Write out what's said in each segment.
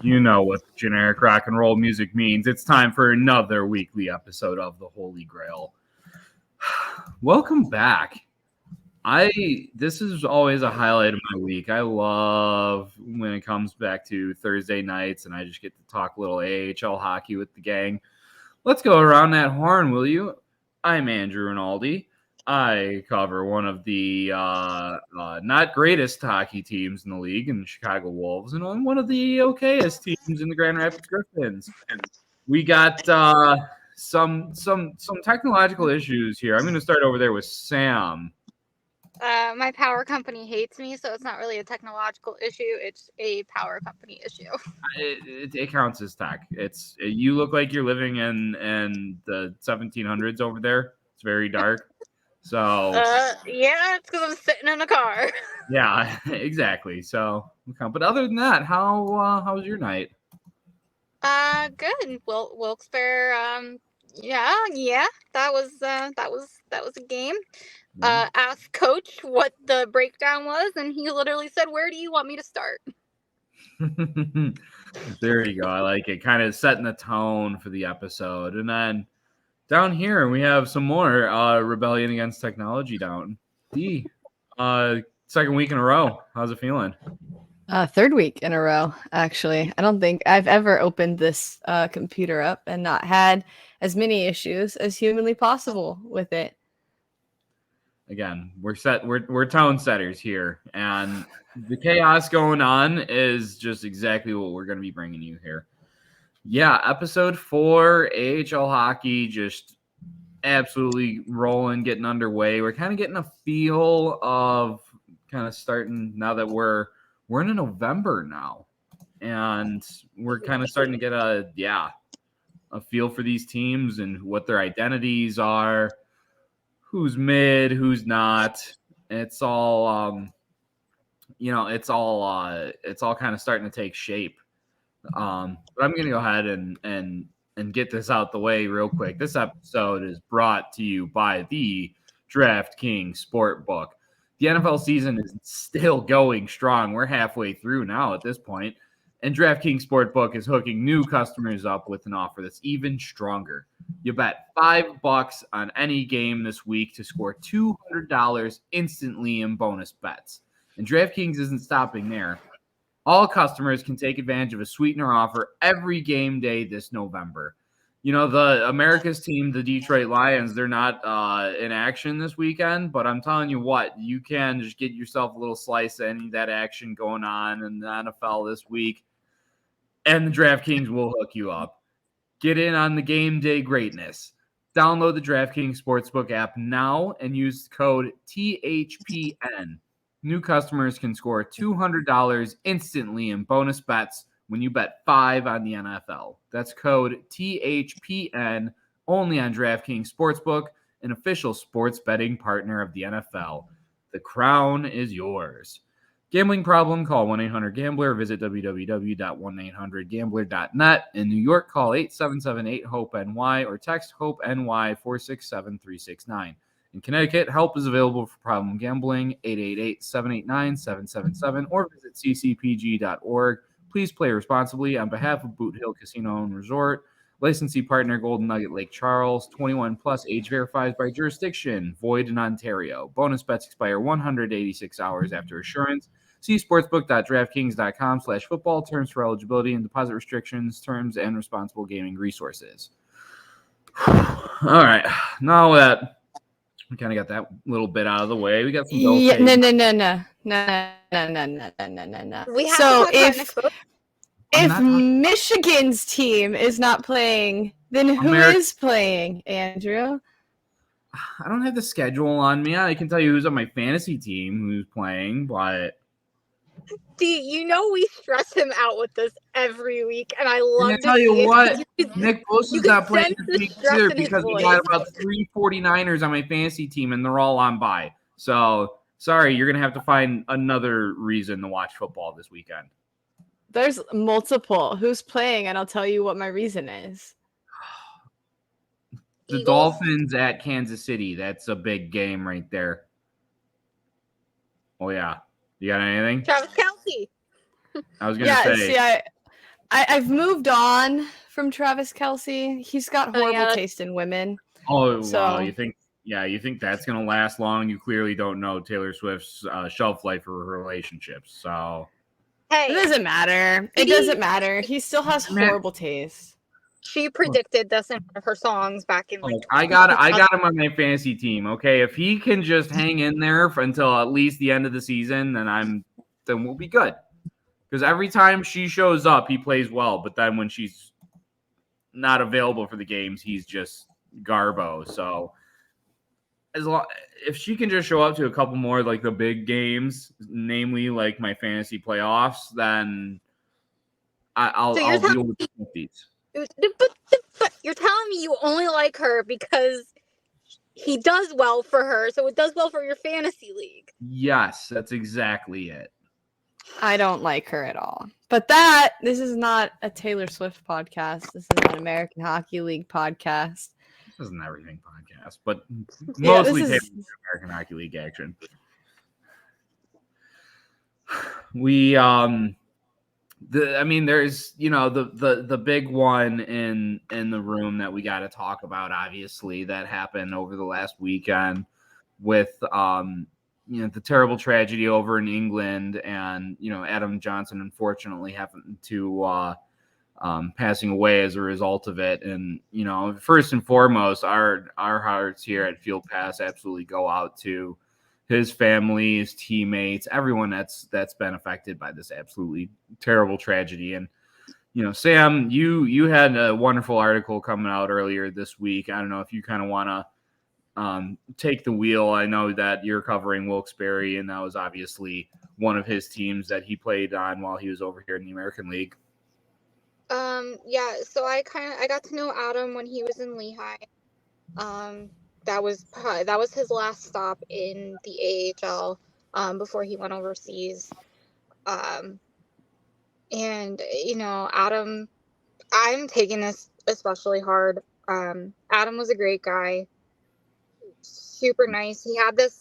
You know what the generic rock and roll music means. It's time for another weekly episode of the Holy GrAHL. Welcome back. This is always a highlight of my week. I love when it comes back to Thursday nights and I just get to talk a little AHL hockey with the gang. Let's go around that horn, will you? I'm Andrew Rinaldi. I cover one of the not greatest hockey teams in the league in the Chicago Wolves and one of the okayest teams in the Grand Rapids Griffins. And we got some technological issues here. I'm going to start over there with Sam. My power company hates me, so it's not really a technological issue. It's a power company issue. It counts as tech. You look like you're living in the 1700s over there. It's very dark. So yeah, it's because I'm sitting in a car. Yeah, exactly. So, but other than that, how was your night? Good. Wilkes-Barre. Yeah. That was a game. Asked coach what the breakdown was, and he literally said, "Where do you want me to start?" There you go. I like it. Kind of setting the tone for the episode, and then down here we have some more rebellion against technology down. Second week in a row. How's it feeling? Third week in a row, actually. I don't think I've ever opened this computer up and not had as many issues as humanly possible with it. Again, we're tone setters here, and the chaos going on is just exactly what we're going to be bringing you here. Yeah, episode 4, AHL hockey, just absolutely rolling, getting underway. We're kind of getting a feel of kind of starting now that we're in November now, and we're kind of starting to get a feel for these teams and what their identities are, who's mid, who's not. It's all it's all kind of starting to take shape. But I'm going to go ahead and get this out the way real quick. This episode is brought to you by the DraftKings Sportbook. The NFL season is still going strong. We're halfway through now at this point, and DraftKings Sportbook is hooking new customers up with an offer that's even stronger. You bet $5 on any game this week to score $200 instantly in bonus bets. And DraftKings isn't stopping there. All customers can take advantage of a sweetener offer every game day this November. You know, the America's team, the Detroit Lions, they're not in action this weekend, but I'm telling you what, you can just get yourself a little slice of any of that action going on in the NFL this week, and the DraftKings will hook you up. Get in on the game day greatness. Download the DraftKings Sportsbook app now and use code THPN. New customers can score $200 instantly in bonus bets when you bet $5 on the NFL. That's code THPN only on DraftKings Sportsbook, an official sports betting partner of the NFL. The crown is yours. Gambling problem? Call 1-800-GAMBLER. Visit www.1800gambler.net. In New York, call 877-8-HOPE-NY or text HOPE-NY 467-369. In Connecticut, help is available for problem gambling, 888-789-777, or visit ccpg.org. Please play responsibly on behalf of Boot Hill Casino and Resort. Licensee partner Golden Nugget Lake Charles. 21 plus, age verified by jurisdiction. Void in Ontario. Bonus bets expire 186 hours after assurance. See sportsbook.draftkings.com/football. Terms for eligibility and deposit restrictions, terms, and responsible gaming resources. All right. Now that we kind of got that little bit out of the way, we got some No. So if Michigan's team is not playing, then who is playing, Andrew? I don't have the schedule on me. I can tell you who's on my fantasy team who's playing, but You know we stress him out with this every week, and I love to tell you see what, it. Nick Bosa's not playing this week either because we got about 3 49ers on my fantasy team, and they're all on bye. So, sorry, you're going to have to find another reason to watch football this weekend. There's multiple. Who's playing? And I'll tell you what my reason is. The Eagles. Dolphins at Kansas City. That's a big game right there. Oh, yeah. You got anything? Travis Kelce. I was going to say. I've moved on from Travis Kelce. He's got horrible taste in women. Oh, So wow. You think that's going to last long? You clearly don't know Taylor Swift's shelf life for relationships. So it doesn't matter. It doesn't matter. He still has horrible taste. She predicted this in one of her songs back in I got him on my fantasy team. Okay, if he can just hang in there until at least the end of the season, then we'll be good. Because every time she shows up, he plays well. But then when she's not available for the games, he's just garbo. So if she can just show up to a couple more like the big games, namely like my fantasy playoffs, then I'll deal with the 50s. But you're telling me you only like her because he does well for her, so it does well for your fantasy league. Yes, that's exactly it. I don't like her at all. But this is not a Taylor Swift podcast. This is an American Hockey League podcast. This is an everything podcast, but mostly American Hockey League action. We there's the big one in the room that we got to talk about, obviously, that happened over the last weekend with the terrible tragedy over in England, and Adam Johnson unfortunately happened to passing away as a result of it. And first and foremost, our hearts here at Field Pass absolutely go out to his family, his teammates, everyone that's been affected by this absolutely terrible tragedy. And Sam, you had a wonderful article coming out earlier this week. I don't know if you kind of want to take the wheel. I know that you're covering Wilkes-Barre, and that was obviously one of his teams that he played on while he was over here in the American League. Yeah, so I got to know Adam when he was in Lehigh. That was his last stop in the AHL before he went overseas. And Adam, I'm taking this especially hard. Adam was a great guy, super nice. He had this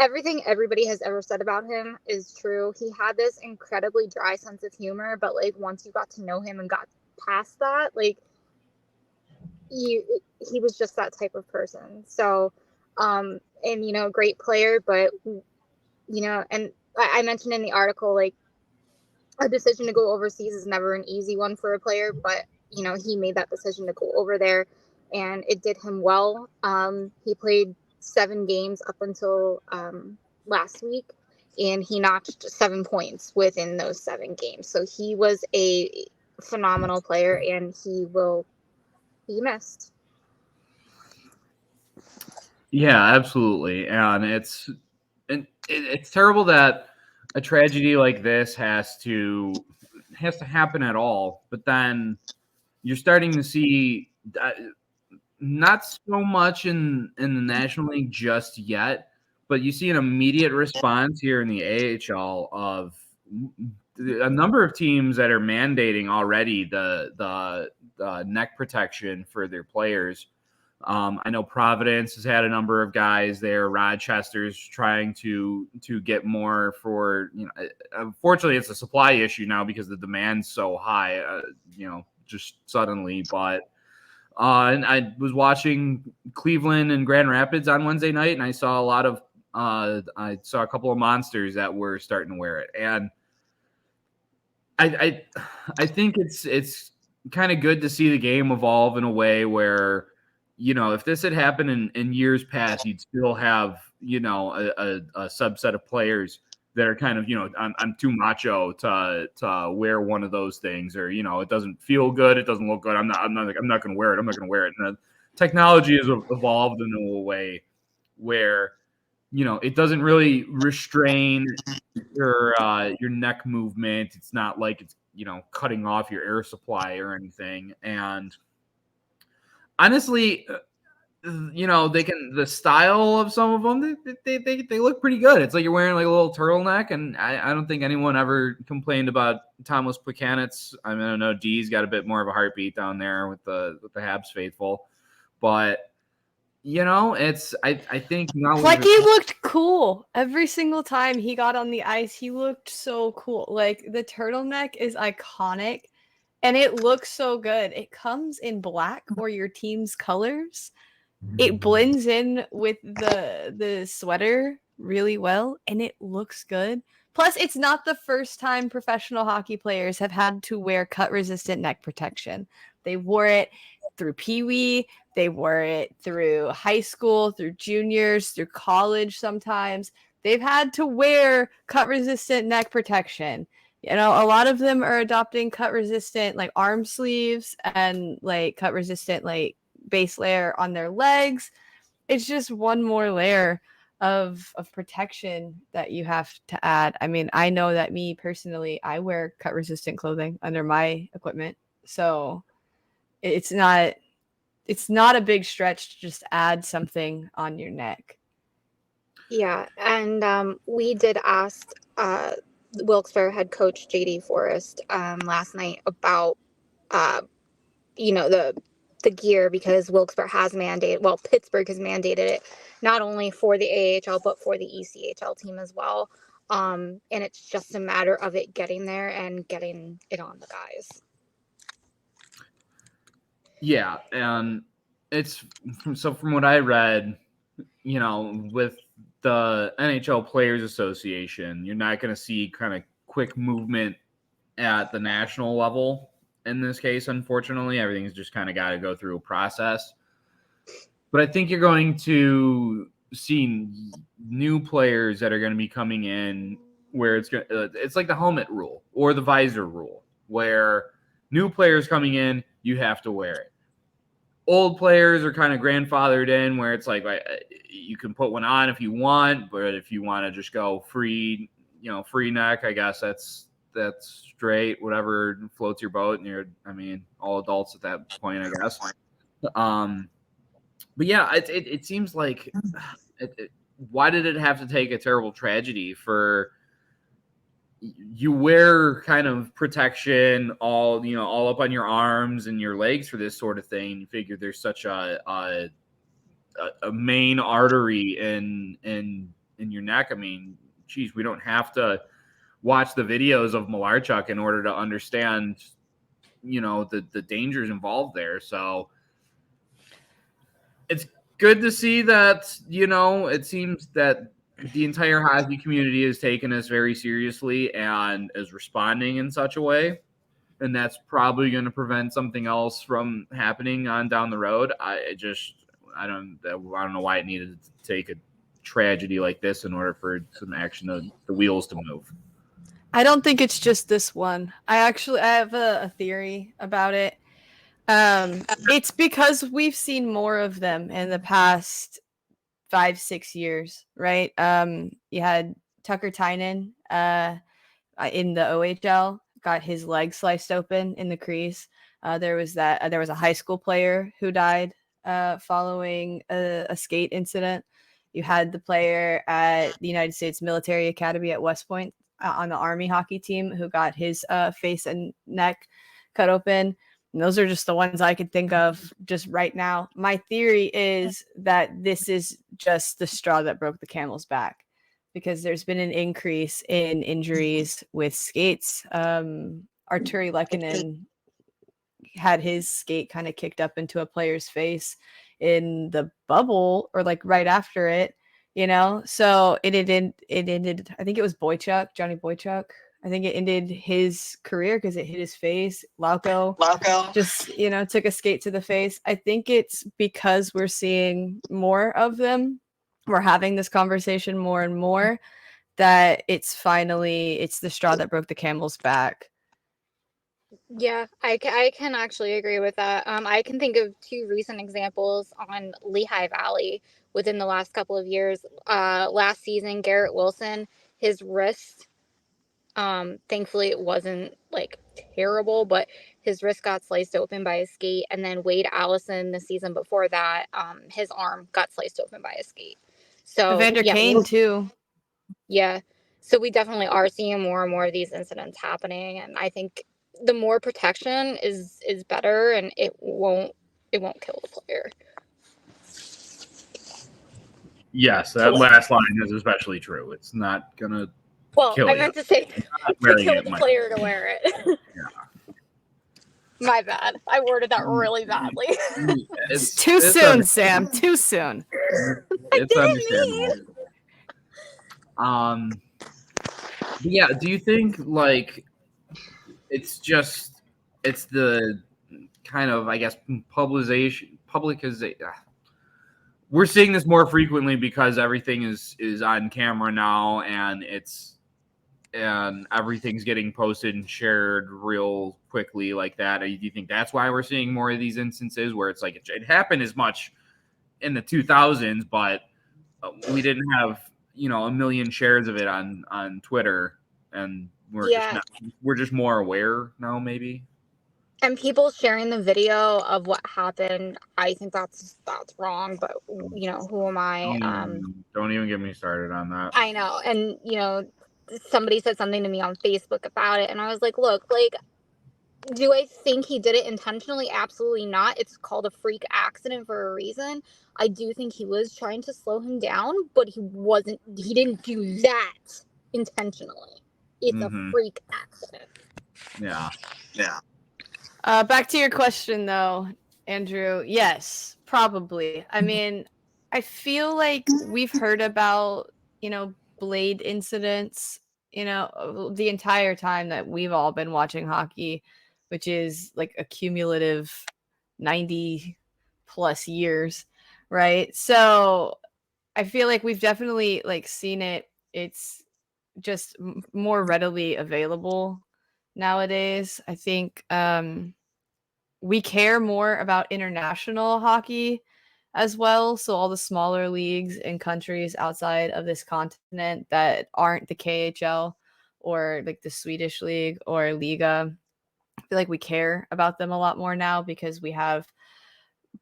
everything everybody has ever said about him is true. He had this incredibly dry sense of humor, but once you got to know him and got past that, he was just that type of person. So, great player, but and I mentioned in the article, a decision to go overseas is never an easy one for a player, but he made that decision to go over there, and it did him well. He played 7 games up until last week, and he notched 7 points within those 7 games. So he was a phenomenal player, and he will be missed. Yeah, absolutely. And it's terrible that a tragedy like this has to happen at all. But then you're starting to see not so much in the National League just yet, but you see an immediate response here in the AHL of a number of teams that are mandating already the neck protection for their players. I know Providence has had a number of guys there. Rochester's trying to get more for, unfortunately it's a supply issue now because the demand's so high, just suddenly. But and I was watching Cleveland and Grand Rapids on Wednesday night, and I saw I saw a couple of monsters that were starting to wear it. And I think it's kind of good to see the game evolve in a way where, if this had happened in years past, you'd still have, a subset of players that are kind of, I'm too macho to wear one of those things, or, it doesn't feel good. It doesn't look good. I'm not going to wear it. I'm not going to wear it. And technology has evolved in a way where, it doesn't really restrain your neck movement. It's not like it's, cutting off your air supply or anything. And honestly, the style of some of them, they look pretty good. It's like you're wearing a little turtleneck, and I don't think anyone ever complained about Thomas Plekanec. I mean, I don't know, D's got a bit more of a heartbeat down there with the Habs faithful, but it's I think now Like he looked cool every single time he got on the ice. He looked so cool. Like the turtleneck is iconic and it looks so good. It comes in black or your team's colors. It blends in with the sweater really well and it looks good. Plus, it's not the first time professional hockey players have had to wear cut resistant neck protection. They wore it through Pee Wee, they wore it through high school, through juniors, through college sometimes. They've had to wear cut resistant neck protection. You know, a lot of them are adopting cut resistant like arm sleeves and like cut resistant like base layer on their legs. It's just one more layer of protection that you have to add. I mean, I know that me personally, I wear cut resistant clothing under my equipment. So it's not a big stretch to just add something on your neck. Yeah, and we did ask Wilkes-Barre head coach JD Forrest last night about the gear, because Wilkes-Barre has mandated, well, Pittsburgh has mandated it not only for the AHL but for the ECHL team as well. And it's just a matter of it getting there and getting it on the guys. Yeah, and it's from what I read, with the NHL Players Association, you're not going to see kind of quick movement at the national level. In this case, unfortunately, everything's just kind of got to go through a process. But I think you're going to see new players that are going to be coming in where it's like the helmet rule or the visor rule, where new players coming in, you have to wear it. Old players are kind of grandfathered in where it's like you can put one on if you want, but if you want to just go free neck, I guess that's straight, whatever floats your boat, and you're, all adults at that point, I guess. But yeah, it seems like why did it have to take a terrible tragedy for you wear kind of protection all up on your arms and your legs for this sort of thing? You figure there's such a main artery in your neck. I mean, geez, we don't have to watch the videos of Malarchuk in order to understand, the dangers involved there. So it's good to see that, it seems that the entire hockey community has taken this very seriously and is responding in such a way. And that's probably going to prevent something else from happening on down the road. I don't know why it needed to take a tragedy like this in order for some action of the wheels to move. I don't think it's just this one. I have a theory about it. It's because we've seen more of them in the past 5-6 years, right? You had Tucker Tynan in the OHL, got his leg sliced open in the crease. There was a high school player who died following a skate incident. You had the player at the United States Military Academy at West Point on the Army hockey team who got his face and neck cut open. And those are just the ones I could think of just right now. My theory is that this is just the straw that broke the camel's back, because there's been an increase in injuries with skates. Arturi Lehkonen had his skate kind of kicked up into a player's face in the bubble, or like right after it, so it ended, I think it was Johnny Boychuk. I think it ended his career because it hit his face. Lauko just, took a skate to the face. I think it's because we're seeing more of them. We're having this conversation more and more, that it's the straw that broke the camel's back. Yeah, I can actually agree with that. I can think of 2 recent examples on Lehigh Valley within the last couple of years. Last season, Garrett Wilson, his wrist, thankfully it wasn't like terrible, but his wrist got sliced open by a skate. And then Wade Allison, the season before that, his arm got sliced open by a skate. So Evander Kane too. Yeah. So we definitely are seeing more and more of these incidents happening, and I think the more protection is better, and it won't kill the player. Yes, that last line is especially true. It's not gonna kill I you. meant to say to kill the player to wear it. Yeah. My bad. I worded that really badly. It's too soon, Sam. Too soon. It's understandable. Yeah, do you think like it's the kind of, I guess, publicization. We're seeing this more frequently because everything is on camera now, and everything's getting posted and shared real quickly like that. Do you think that's why we're seeing more of these instances where it's like it happened as much in the 2000s, but we didn't have a million shares of it on Twitter, and we're just more aware now, maybe. And people sharing the video of what happened, I think that's wrong. But who am I? Don't even get me started on that. I know, and somebody said something to me on Facebook about it, and I was like, look, like, do I think he did it intentionally? Absolutely not. It's called a freak accident for a reason. I do think he was trying to slow him down, but he didn't do that intentionally. It's a freak accident. Yeah. Back to your question, though, Andrew. Yes, probably. I mean, I feel like we've heard about, blade incidents, the entire time that we've all been watching hockey, which is like a cumulative 90 plus years, right? So I feel like we've definitely seen it. It's just more readily available nowadays. I think we care more about international hockey as well. So all the smaller leagues in countries outside of this continent that aren't the KHL or like the Swedish league or Liga, I feel like we care about them a lot more now because we have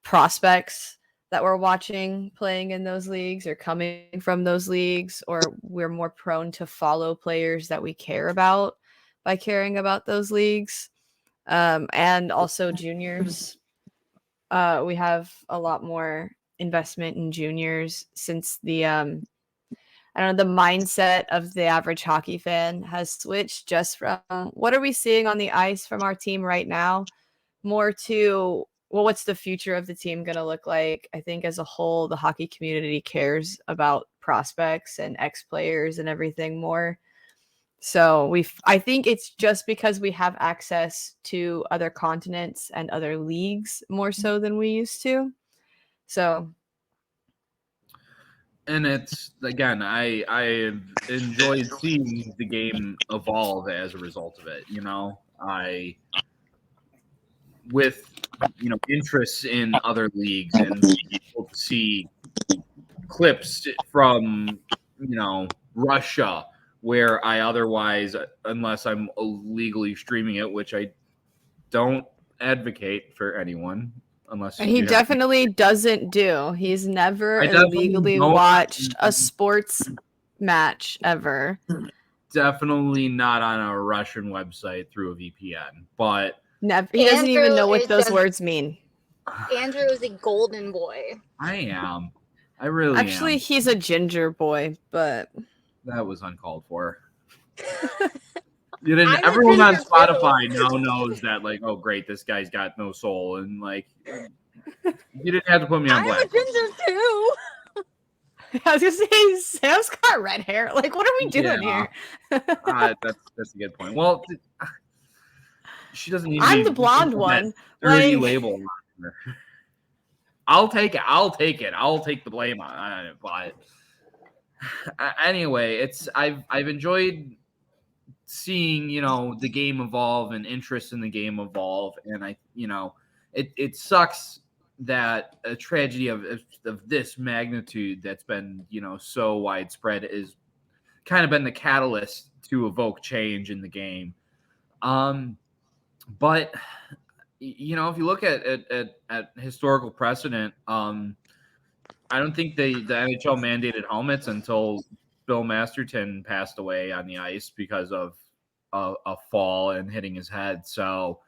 prospects that we're watching playing in those leagues or coming from those leagues, or we're more prone to follow players that we care about by caring about those leagues. And also juniors. We have a lot more investment in juniors since the the mindset of the average hockey fan has switched just from what are we seeing on the ice from our team right now, more to, well, what's the future of the team going to look like? I think as a whole, the hockey community cares about prospects and ex-players and everything more. So I think it's just because we have access to other continents and other leagues more so than we used to. So, and it's, again, I enjoyed seeing the game evolve as a result of it. With interests in other leagues and being able to see clips from Russia, where I otherwise, unless I'm illegally streaming it, which I don't advocate for anyone, unless he definitely doesn't do. He's never illegally watched a sports match ever. Definitely not on a Russian website through a VPN, but never. He doesn't even know what those words mean. Andrew is a golden boy. I am. I really Actually, am. He's a ginger boy, but that was uncalled for. Everyone on Spotify now knows that, like, oh great, this guy's got no soul, and like, you didn't have to put me on blast. I'm a ginger too. I was gonna say Sam's got red hair. Like, what are we doing here? That's a good point. Well, she doesn't need. I'm the blonde one. Dirty label on her. I'll take it. I'll take the blame on it. But anyway, I've enjoyed seeing the game evolve and interest in the game evolve, and it sucks that a tragedy of this magnitude that's been so widespread is kind of been the catalyst to evoke change in the game. But if you look at historical precedent, I don't think the NHL mandated helmets until Bill Masterton passed away on the ice because of a fall and hitting his head. So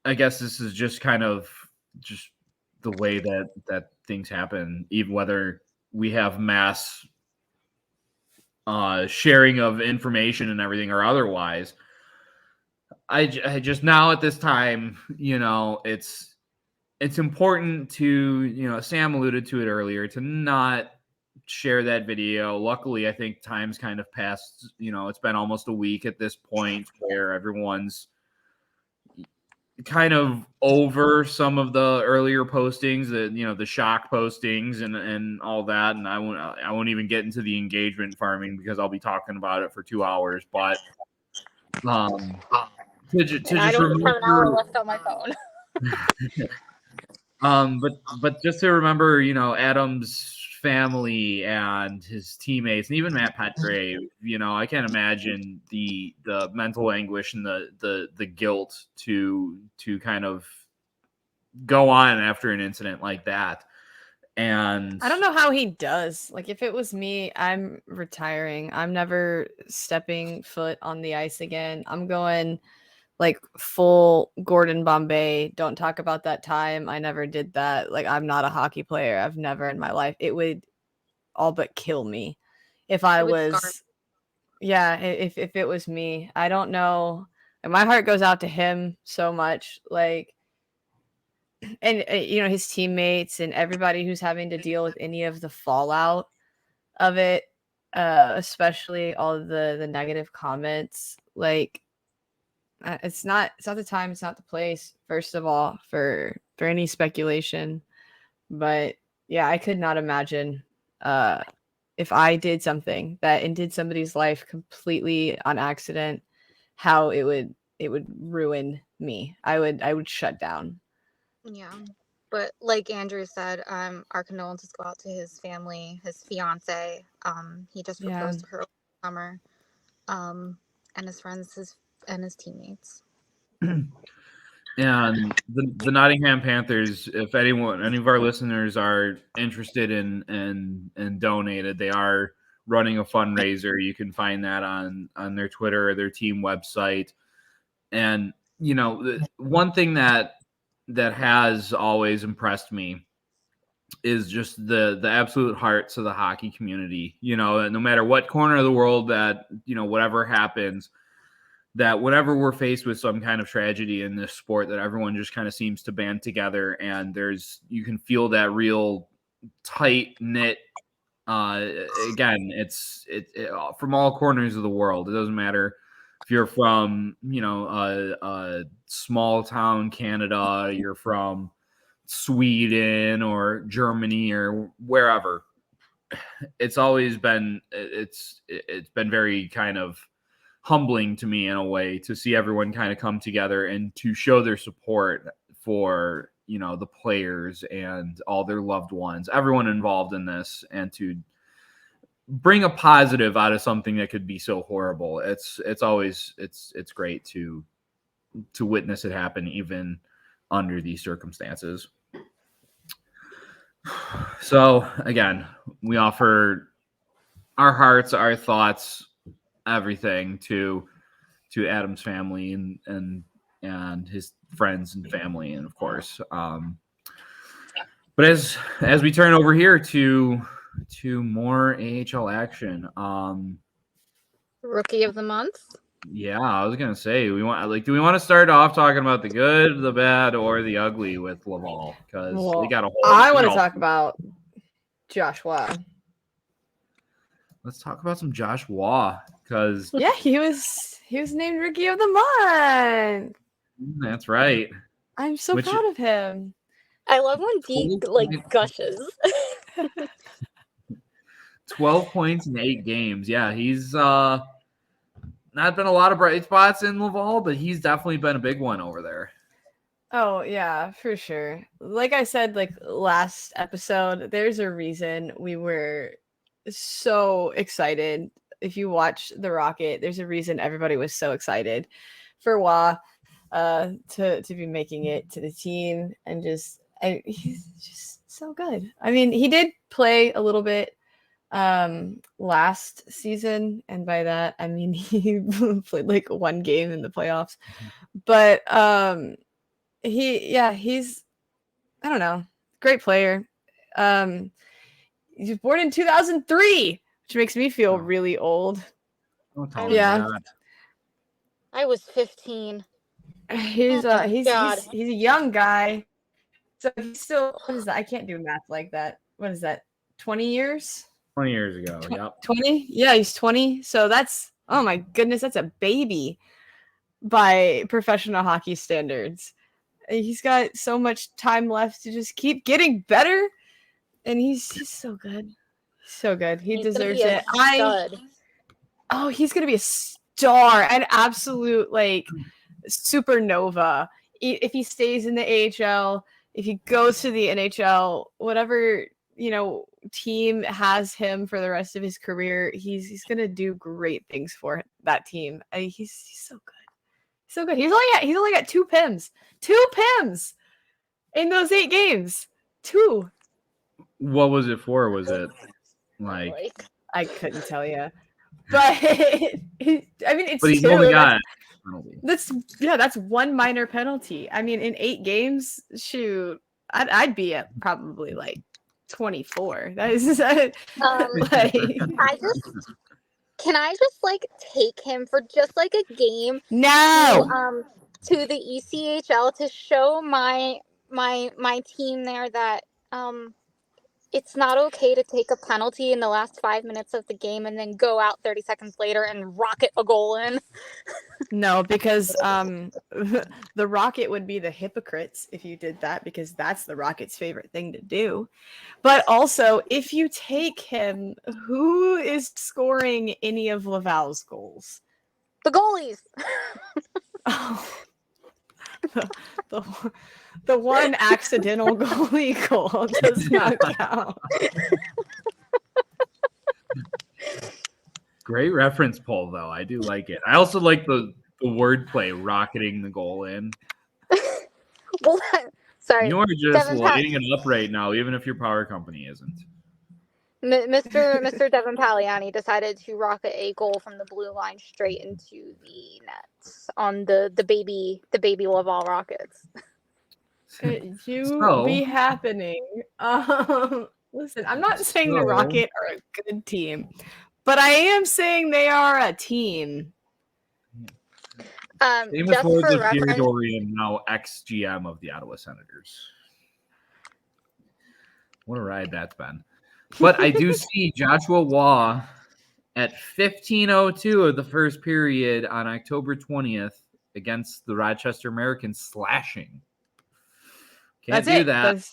I guess this is just kind of just the way that things happen, even whether we have mass sharing of information and everything or otherwise. I just now at this time, it's important to, Sam alluded to it earlier, to not share that video. Luckily, I think time's kind of passed. It's been almost a week at this point where everyone's kind of over some of the earlier postings, the shock postings and all that. And I won't even get into the engagement farming because I'll be talking about it for 2 hours. But to just I don't have an hour remember, left on my phone. but just to remember, Adam's family and his teammates, and even Matt Petgrave. I can't imagine the mental anguish and the guilt to kind of go on after an incident like that. And I don't know how he does. Like, if it was me, I'm retiring. I'm never stepping foot on the ice again. I'm going like full Gordon Bombay. Don't talk about that time. I never did that. Like, I'm not a hockey player. I've never in my life. It would all but kill me if I was. Yeah, if it was me. I don't know. And my heart goes out to him so much. Like, and his teammates and everybody who's having to deal with any of the fallout of it, especially all of the negative comments. Like, it's not the time, it's not the place, first of all, for any speculation. But yeah, I could not imagine if I did something that ended somebody's life completely on accident, how it would ruin me. I would shut down. Yeah, but like Andrew said, our condolences go out to his family, his fiance. He just proposed to her over the summer, and his friends, and his teammates. And the Nottingham Panthers, if any of our listeners are interested in donated, they are running a fundraiser. You can find that on their Twitter or their team website. And one thing that has always impressed me is just the absolute hearts of the hockey community. No matter what corner of the world that whatever happens, that whenever we're faced with some kind of tragedy in this sport, that everyone just kind of seems to band together, and you can feel that real tight knit. Again, it's from all corners of the world. It doesn't matter if you're from a small town Canada, you're from Sweden or Germany or wherever. It's always been it's been very kind of humbling to me in a way to see everyone kind of come together and to show their support for the players and all their loved ones, everyone involved in this, and to bring a positive out of something that could be so horrible. It's always great to witness it happen even under these circumstances. So again, we offer our hearts, our thoughts, everything to Adam's family and his friends and family, and of course. But as we turn over here to more AHL action, Rookie of the month. Yeah, I was gonna say, do we want to start off talking about the good, the bad, or the ugly with Laval? Because they got a whole. I want to talk about Josh Waugh. Let's talk about some Josh Waugh, because yeah, he was named Rookie of the Month. That's right. I'm so proud of him. I love when Deke gushes. 12 points in 8 games. Yeah, he's not been a lot of bright spots in Laval, but he's definitely been a big one over there. Oh, yeah, for sure. Like I said, last episode, there's a reason we were so excited. If you watch The Rocket, there's a reason everybody was so excited for Waugh to be making it to the team, and he's just so good. I mean, he did play a little bit last season, and by that I mean he played one game in the playoffs, but he's I don't know, great player. He was born in 2003, which makes me feel really old. Don't tell me Yeah. that. I was 15. He's Oh my God. he's a young guy. So he's still, what is that? I can't do math like that. What is that? 20 years? 20 years ago. Yep. 20? Yeah, he's 20. So that's, oh my goodness, that's a baby by professional hockey standards. He's got so much time left to just keep getting better. And he's so good. So good. He deserves it. He's gonna be a star, an absolute like supernova. If he stays in the AHL, if he goes to the NHL, whatever team has him for the rest of his career, he's gonna do great things for that team. He's so good. So good. He's only got 2 PIMs. 2 PIMs in those 8 games. 2. What was it for? Was it like I couldn't tell you. But I mean, it's but he's 2. only got That's 1 minor penalty. I mean, in 8 games, shoot, I'd be at probably like 24. That is Can I just like take him for just like a game? No. To the ECHL to show my team there that it's not okay to take a penalty in the last 5 minutes of the game and then go out 30 seconds later and rocket a goal in. No, because the Rocket would be the hypocrites if you did that, because that's the Rocket's favorite thing to do. But also, if you take him, who is scoring any of Laval's goals? The goalies. The one accidental goalie goal does not count. Great reference poll, though. I do like it. I also like the wordplay, rocketing the goal in. Well, sorry. You are just lighting it up right now, even if your power company isn't. Mr. Devin Paliani decided to rocket a goal from the blue line straight into the nets on the baby Laval Rockets. Be happening. Listen, I'm not saying the Rocket are a good team, but I am saying they are a team. Famous words of Pierre Dorian, now ex-GM of the Ottawa Senators. What a ride that's been. But I do see Joshua Waugh at 15:02 of the first period on October 20th against the Rochester Americans slashing. Can't do that.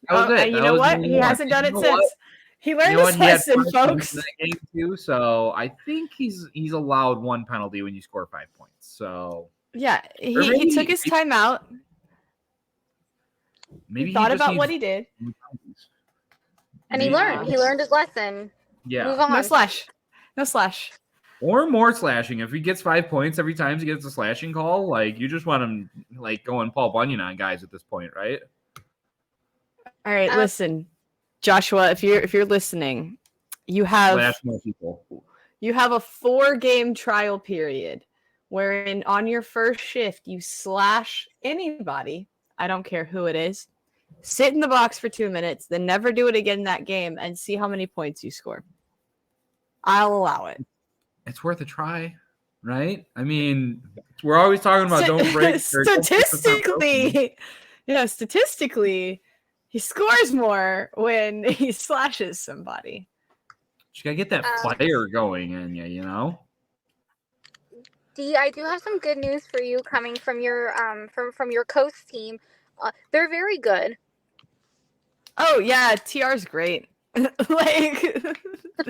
That was it. You know what? He hasn't done it since. He learned his lesson, folks. That game too, so I think he's allowed 1 penalty when you score 5 points. So yeah, he took his time out. Maybe he thought about what he did. And he learned. He learned his lesson. Yeah. Move on. No slash. Or more slashing. If he gets 5 points every time he gets a slashing call, like you just want him like going Paul Bunyan on guys at this point, right? All right, listen, Joshua, if you're listening, you have a 4-game trial period wherein on your first shift you slash anybody. I don't care who it is. Sit in the box for 2 minutes, then never do it again that game and see how many points you score. I'll allow it. It's worth a try, right? I mean, we're always talking about don't break. Statistically, he scores more when he slashes somebody. You gotta get that fire going in you, you know? Dee, I do have some good news for you coming from your from your Coast team. They're very good. Oh yeah, TR's great. Like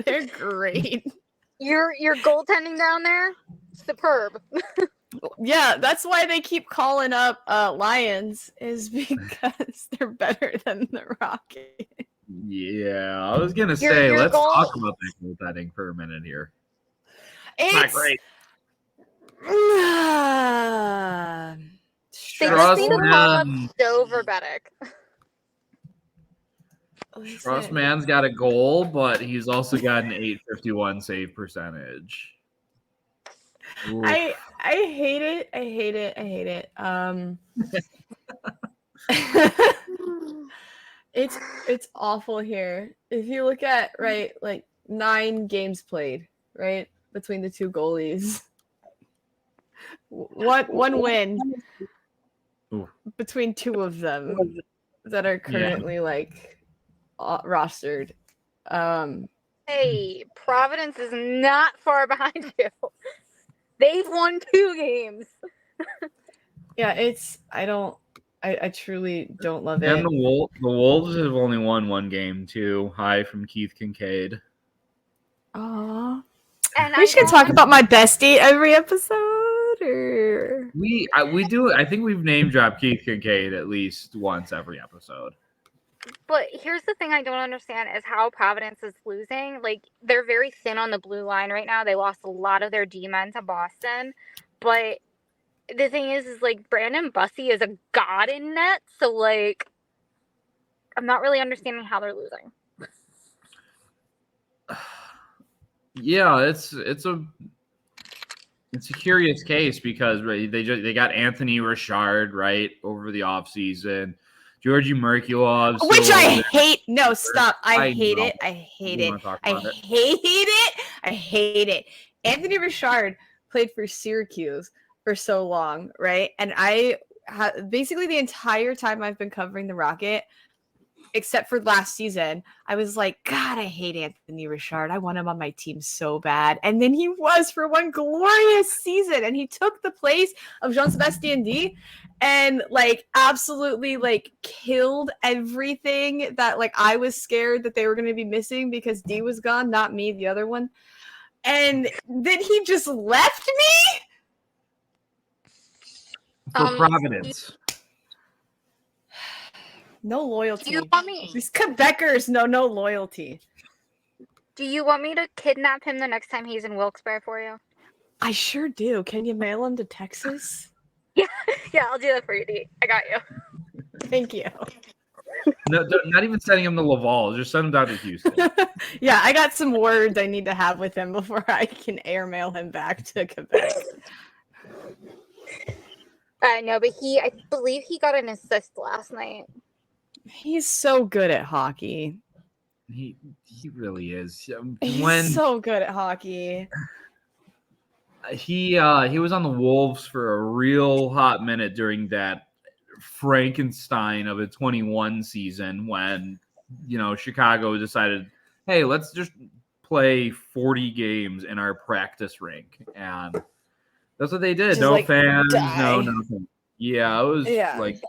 they're great. Your goaltending down there, superb. Yeah, that's why they keep calling up Lions, is because they're better than the Rocket. Yeah, I was gonna say let's talk about that goaltending for a minute here. It's not great. They just need to call up Joe Verbetic. Straussman's got a goal, but he's also got an .851 save percentage. Oof. I hate it. I hate it. It's awful here. If you look at like 9 games played, right, between the two goalies. One win Ooh. between two of them that are currently like rostered. Hey, Providence is not far behind you. They've won 2 games. Yeah, I truly don't love And it. the Wolves have only won 1 game too. Hi from Keith Kincaid. Aww. And We should talk about my bestie every episode, or We do. I think we've name dropped Keith Kincaid at least once every episode. But here's the thing I don't understand is how Providence is losing. Like, they're very thin on the blue line right now. They lost a lot of their D-men to Boston. But the thing is like, Brandon Bussey is a god in net. So, like, I'm not really understanding how they're losing. Yeah, it's a curious case because they got Anthony Richard right over the offseason. Georgi Merkulov, which I hate. No, stop. I hate know. it. I hate You it. wanna talk I about it? hate it. I hate it. Anthony Richard played for Syracuse for so long, right? And basically the entire time I've been covering the Rocket, except for last season, I was like, God, I hate Anthony Richard. I want him on my team so bad. And then he was for one glorious season, and he took the place of Jean-Sebastien D and like absolutely like killed everything that like I was scared that they were going to be missing because D was gone, not me, the other one. And then he just left me For Providence. No loyalty. Do you want me? These Quebecers know no loyalty. Do you want me to kidnap him the next time he's in Wilkes-Barre for you? I sure do. Can you mail him to Texas? Yeah, I'll do that for you, Dee. I got you. Thank you. No, not even sending him to Laval. Just send him down to Houston. Yeah, I got some words I need to have with him before I can airmail him back to Quebec. I know, but I believe he got an assist last night. He's so good at hockey. He really is. He's so good at hockey. He was on the Wolves for a real hot minute during that Frankenstein of a 21 season when, Chicago decided, hey, let's just play 40 games in our practice rink. And that's what they did. Just no like fans, die. no nothing. Yeah, it was like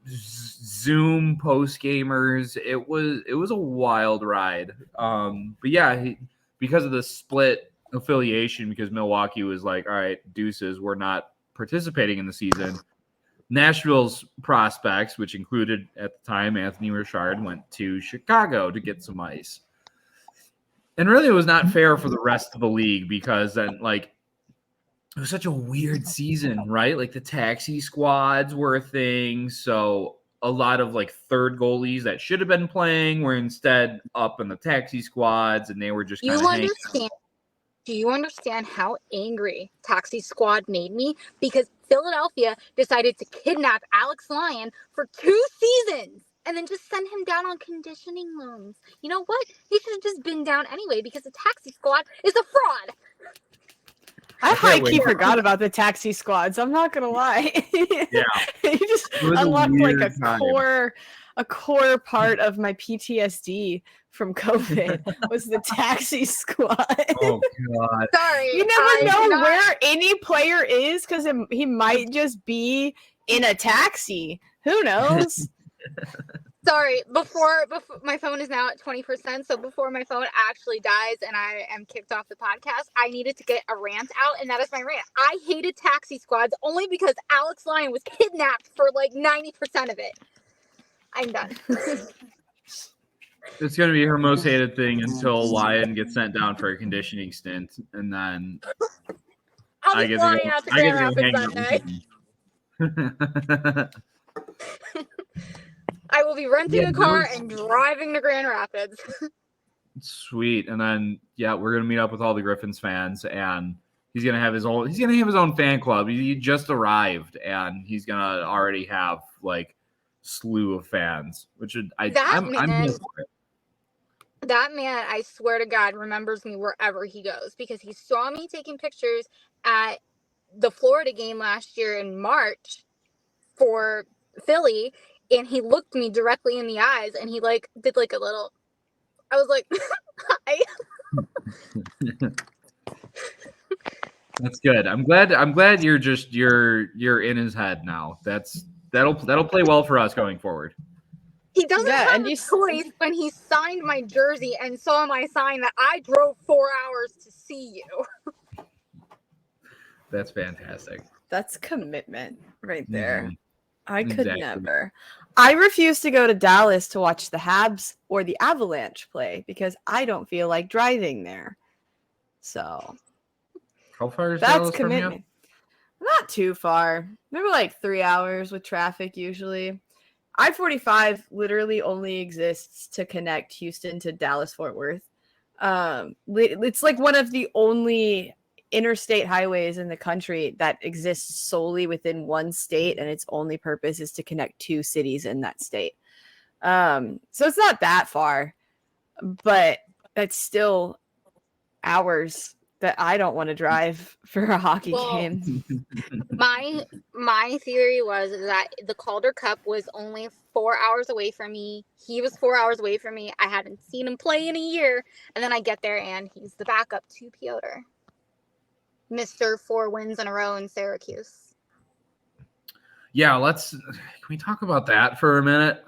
Zoom post gamers. It was a wild ride. But yeah, because of the split affiliation, because Milwaukee was like, all right, deuces, we're not participating in the season. Nashville's prospects, which included at the time Anthony Richard, went to Chicago to get some ice. And really, it was not fair for the rest of the league because then, like, it was such a weird season, right? Like the taxi squads were a thing. So a lot of like third goalies that should have been playing were instead up in the taxi squads, and they were just kind of hanging out. Do you understand how angry Taxi Squad made me? Because Philadelphia decided to kidnap Alex Lyon for 2 seasons and then just send him down on conditioning loans. You know what? He should have just been down anyway because the Taxi Squad is a fraud. I high-key forgot about the taxi squads. I'm not gonna lie. Yeah, you just unlocked like a core part of my PTSD from COVID was the taxi squad. Oh God! Sorry, you never know where any player is because he might just be in a taxi. Who knows? Sorry, before my phone is now at 20%, so before my phone actually dies and I am kicked off the podcast, I needed to get a rant out, and that is my rant. I hated taxi squads only because Alex Lyon was kidnapped for like 90% of it. I'm done. It's going to be her most hated thing until Lyon gets sent down for a conditioning stint, and then I get to go hang out with him. I will be renting a car and driving to Grand Rapids. Sweet. And then we're gonna meet up with all the Griffins fans, and he's gonna have his own fan club. He just arrived, and he's gonna already have like slew of fans, which I'm man, here for it. That man, I swear to God, remembers me wherever he goes, because he saw me taking pictures at the Florida game last year in March for Philly, and he looked me directly in the eyes, and he like did like a little. I was like, hi. That's good. I'm glad you're in his head now. That'll play well for us going forward. He doesn't have a choice when he signed my jersey and saw my sign that I drove 4 hours to see you. That's fantastic. That's commitment right there. Mhm. I could Exactly. never. I refuse to go to Dallas to watch the Habs or the Avalanche play because I don't feel like driving there. So How far is that's Dallas commitment. from Not too far. Maybe like 3 hours with traffic usually. I-45 literally only exists to connect Houston to Dallas-Fort Worth. It's like one of the only interstate highways in the country that exists solely within one state, and its only purpose is to connect 2 cities in that state. So it's not that far, but it's still hours that I don't want to drive for a hockey game. My theory was that the Calder Cup was only 4 hours away from me. He was 4 hours away from me. I hadn't seen him play in a year, and then I get there and he's the backup to Piotr, Mr. 4 wins in a row in Syracuse. Yeah, can we talk about that for a minute?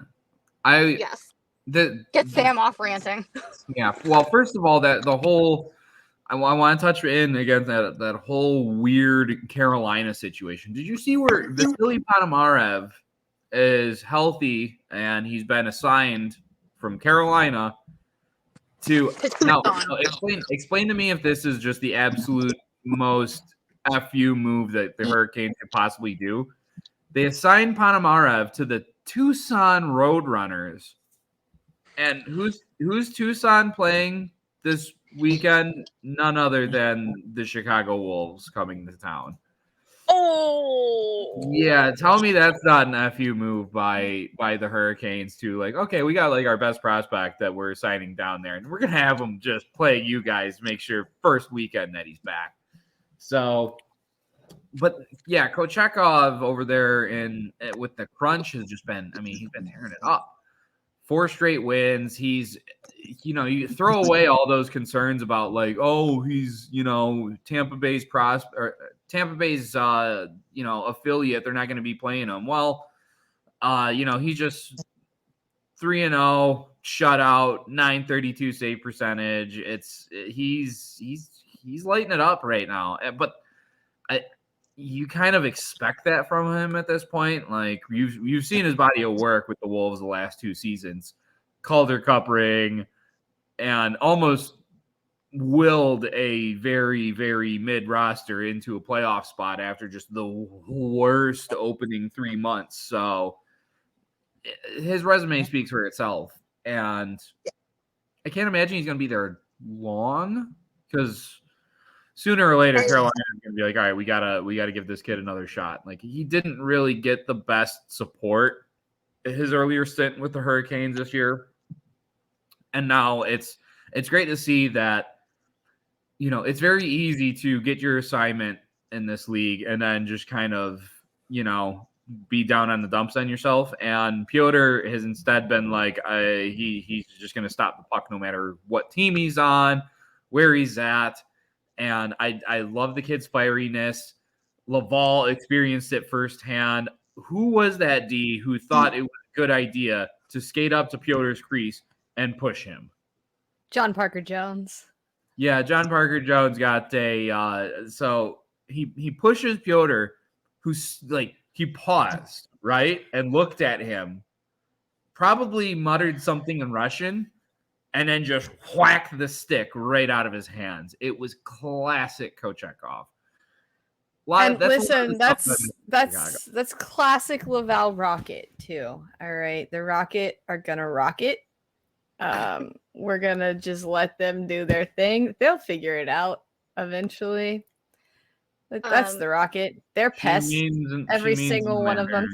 Yes. Get Sam off ranting. Yeah. Well, first of all, I want to touch in against that whole weird Carolina situation. Did you see where Vasily Ponomarev is healthy and he's been assigned from Carolina to now? Explain to me if this is just the absolute most FU move that the Hurricanes could possibly do. They assigned Ponomarev to the Tucson Roadrunners, and who's Tucson playing this weekend? None other than the Chicago Wolves coming to town. Oh yeah, tell me that's not an FU move by the Hurricanes to like, okay, we got like our best prospect that we're signing down there, and we're gonna have him just play you guys, make sure first weekend that he's back. So, but yeah, Kochekov over there with the Crunch has just been, I mean, he's been tearing it up. 4 straight wins. He's, you throw away all those concerns about like, oh, he's, Tampa Bay's affiliate. They're not going to be playing him. Well, he's just 3-0, shutout, .932 save percentage. He's lighting it up right now. But you kind of expect that from him at this point. Like you've seen his body of work with the Wolves the last 2 seasons, Calder Cup ring, and almost willed a very, very mid roster into a playoff spot after just the worst opening 3 months. So his resume speaks for itself, and I can't imagine he's going to be there long because sooner or later, Carolina is going to be like, all right, we gotta give this kid another shot. Like he didn't really get the best support his earlier stint with the Hurricanes this year, and now it's great to see that. It's very easy to get your assignment in this league and then just kind of be down on the dumps on yourself. And Piotr has instead been like, he's just going to stop the puck no matter what team he's on, where he's at. And I love the kid's fieriness. Laval experienced it firsthand. Who was that D who thought it was a good idea to skate up to Piotr's crease and push him? John Parker Jones. Yeah, John Parker Jones got so he pushes Piotr, who's like, he paused, right? And looked at him, probably muttered something in Russian, and then just whacked the stick right out of his hands. It was classic Kochekov. And listen, that's classic Laval Rocket too. All right, the Rocket are gonna rock it. We're gonna just let them do their thing. They'll figure it out eventually. But that's the Rocket. They're pests. Every single one of them.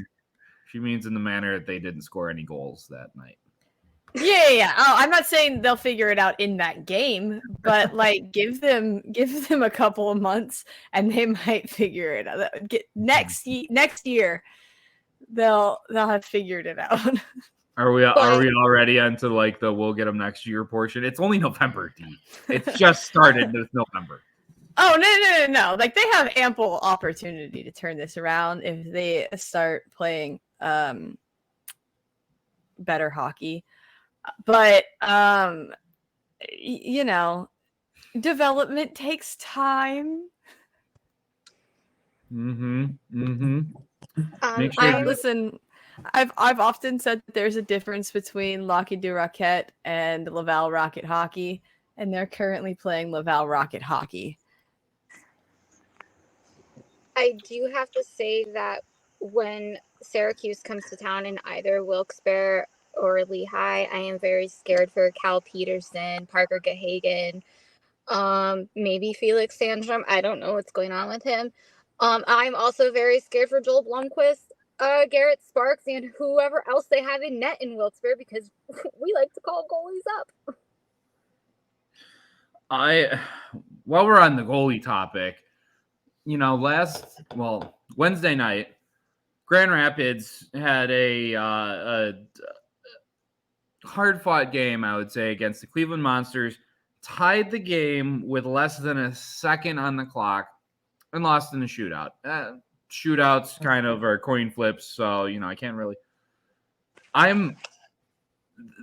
She means in the manner that they didn't score any goals that night. Yeah. Oh, I'm not saying they'll figure it out in that game, but like give them a couple of months and they might figure it out. Next year they'll have figured it out. Are we already onto like the we'll get them next year portion? It's only November, D. It's just started this November. Oh, no. Like they have ample opportunity to turn this around if they start playing better hockey. But development takes time. Listen, I've often said that there's a difference between Lockheed du Rocket and Laval Rocket Hockey, and they're currently playing Laval Rocket Hockey. I do have to say that when Syracuse comes to town in either Wilkes-Barre or Lehigh, I am very scared for Cal Peterson, Parker Gahagan, maybe Felix Sandstrom. I don't know what's going on with him. I'm also very scared for Joel Blomqvist, Garrett Sparks, and whoever else they have in net in Wilkes-Barre because we like to call goalies up. While we're on the goalie topic, Wednesday night, Grand Rapids had a hard-fought game, I would say, against the Cleveland Monsters, tied the game with less than a second on the clock, and lost in a shootout. Shootouts kind of are coin flips, so, I can't really...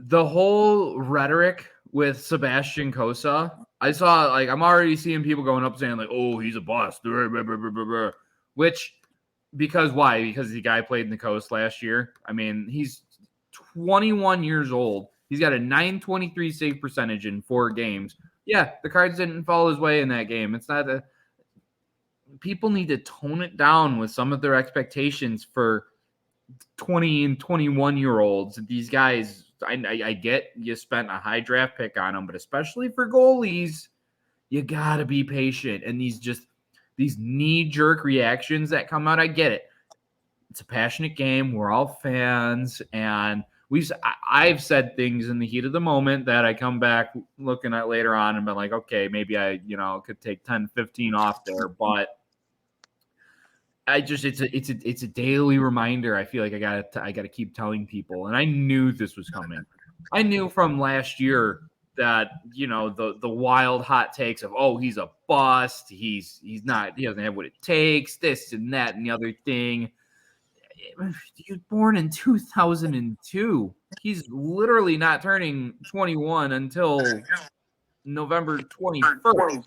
The whole rhetoric with Sebastian Cossa, I saw, I'm already seeing people going up saying, oh, he's a bust, which... Because why? Because the guy played in the Coast last year. I mean, he's 21 years old. He's got a .923 save percentage in 4 games. Yeah, the Cards didn't fall his way in that game. It's not people need to tone it down with some of their expectations for 20 and 21-year-olds. These guys, I get you spent a high draft pick on them, but especially for goalies, you got to be patient. And these knee-jerk reactions that come out, I get it. It's a passionate game. We're all fans. And I've said things in the heat of the moment that I come back looking at later on and been like, okay, maybe I, could take 10, 15 off there. But it's a daily reminder. I feel like I gotta keep telling people. And I knew this was coming. I knew from last year that the wild hot takes of he's a bust, he doesn't have what it takes, this and that and the other thing. He was born in 2002. He's literally not turning 21 until November 21st.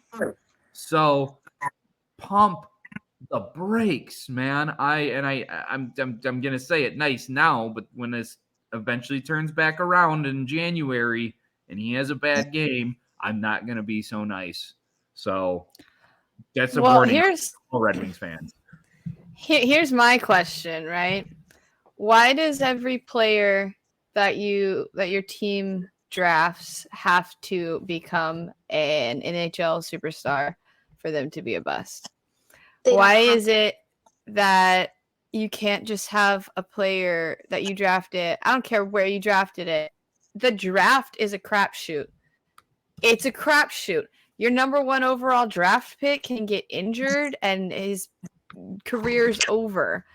So pump the brakes, man. I'm gonna say it nice now, but when this eventually turns back around in January and he has a bad game, I'm not going to be so nice. So that's supporting Red Wings fans. Here's my question, right? Why does every player that your team drafts have to become an NHL superstar for them to be a bust? Why is it that you can't just have a player that you drafted? I don't care where you drafted it. The draft is a crapshoot. It's a crapshoot. Your number 1 overall draft pick can get injured and his career's over.